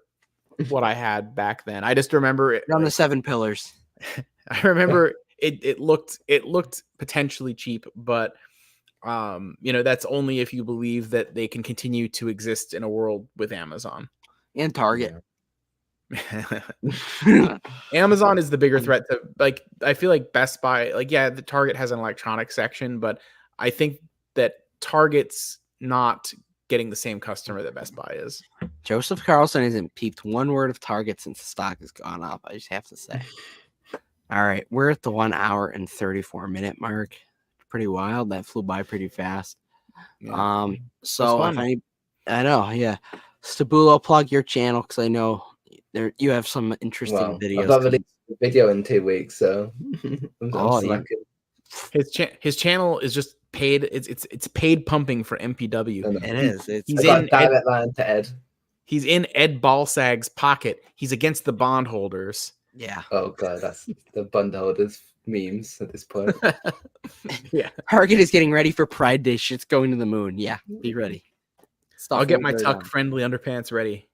what I had back then. I just remember it on the 7 pillars. I remember it looked potentially cheap, but That's only if you believe that they can continue to exist in a world with Amazon. And Target. Amazon is the bigger threat to, like, I feel like Best Buy, like, yeah, the Target has an electronic section, but I think that Target's not getting the same customer that Best Buy is. Joseph Carlson hasn't peeped one word of Target since the stock has gone up. I just have to say. All right, we're at the 1 hour and 34-minute mark. Pretty wild. That flew by pretty fast. Yeah. So if I know, yeah. Stabulo, plug your channel because I know you have some interesting videos. I've not released a video in 2 weeks, so I'm slacking. His channel is just paid. It's paid pumping for MPW. It is. He's got a direct line to Ed. He's in Ed Balsag's pocket. He's against the bondholders. Yeah. Oh god, that's the bondholders memes at this point. Yeah. Target is getting ready for Pride Day. Shit's going to the moon. Yeah, be ready. I'll get my tuck-friendly underpants ready.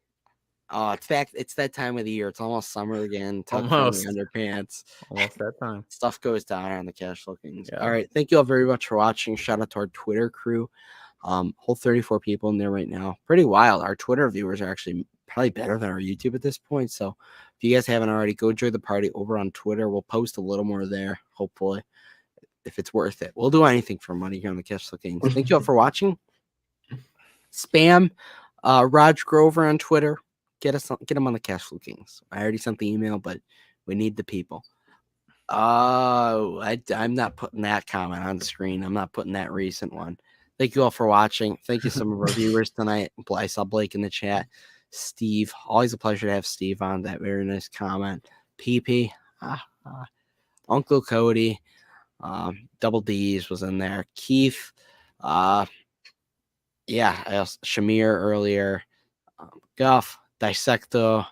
Oh, it's that time of the year. It's almost summer again. Almost underpants. Almost that time. Stuff goes down on the Cash Flow Kings. Yeah. All right. Thank you all very much for watching. Shout out to our Twitter crew. Whole 34 people in there right now. Pretty wild. Our Twitter viewers are actually probably better than our YouTube at this point. So if you guys haven't already, go join the party over on Twitter. We'll post a little more there, hopefully, if it's worth it. We'll do anything for money here on the Cash Flow Kings. Thank you all for watching. Spam Raj Grover on Twitter. Get him on the Cash Flow Kings. I already sent the email, but we need the people. I'm not putting that comment on the screen. I'm not putting that recent one. Thank you all for watching. Thank you some of our viewers tonight. I saw Blake in the chat. Steve, always a pleasure to have Steve on. That very nice comment. PP, Uncle Cody, Double D's was in there. Keith, yeah, Shamir earlier, Guff, Dissecto.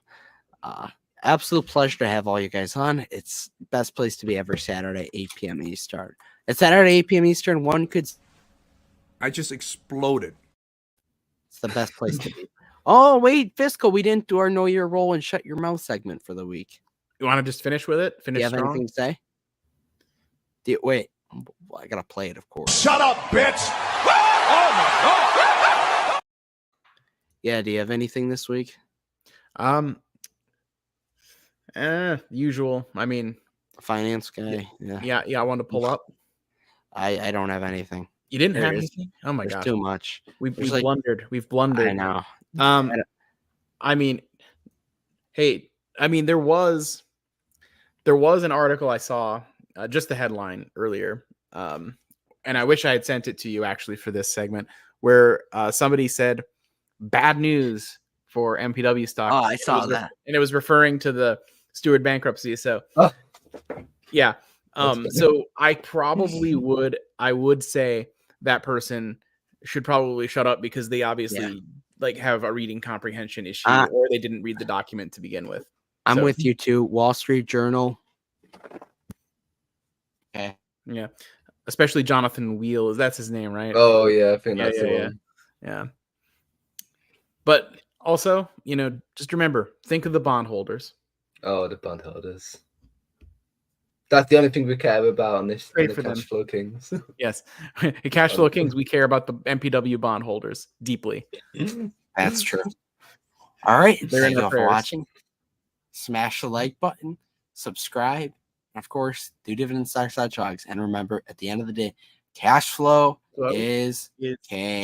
Absolute pleasure to have all you guys on. It's the best place to be every Saturday, 8 p.m. Eastern. It's Saturday, 8 p.m. Eastern. One could. I just exploded. It's the best place to be. Oh, wait, Fiscal, we didn't do our Know Your Role and Shut Your Mouth segment for the week. You want to just finish with it? Do you have anything to say? Wait, I got to play it, of course. Shut up, bitch! Oh, my God! Yeah, do you have anything this week? Usual. I mean, finance guy. Yeah. I want to pull up. I don't have anything. You didn't have anything? Oh my gosh. Too much. We've blundered. We've blundered. I know. I mean, hey, there was an article I saw, just the headline earlier. And I wish I had sent it to you actually for this segment, where somebody said bad news for MPW stock. Oh, I saw that. And it was referring to the Steward bankruptcy. So yeah. So I would say that person should probably shut up because they obviously have a reading comprehension issue, or they didn't read the document to begin with. I'm with you too. Wall Street Journal. Okay. Yeah. Especially Jonathan Wheel. That's his name, right? Oh yeah, I think that's the one. Yeah. But also, just remember, think of the bondholders. Oh, the bondholders. That's the only thing we care about on this Cash Flow Kings. Yes. Cash Flow Kings, we care about the MPW bondholders deeply. That's true. All right. Thank you all for watching. Smash the like button, subscribe, and of course, do dividend stocks, jogs. And remember, at the end of the day, cash flow is king.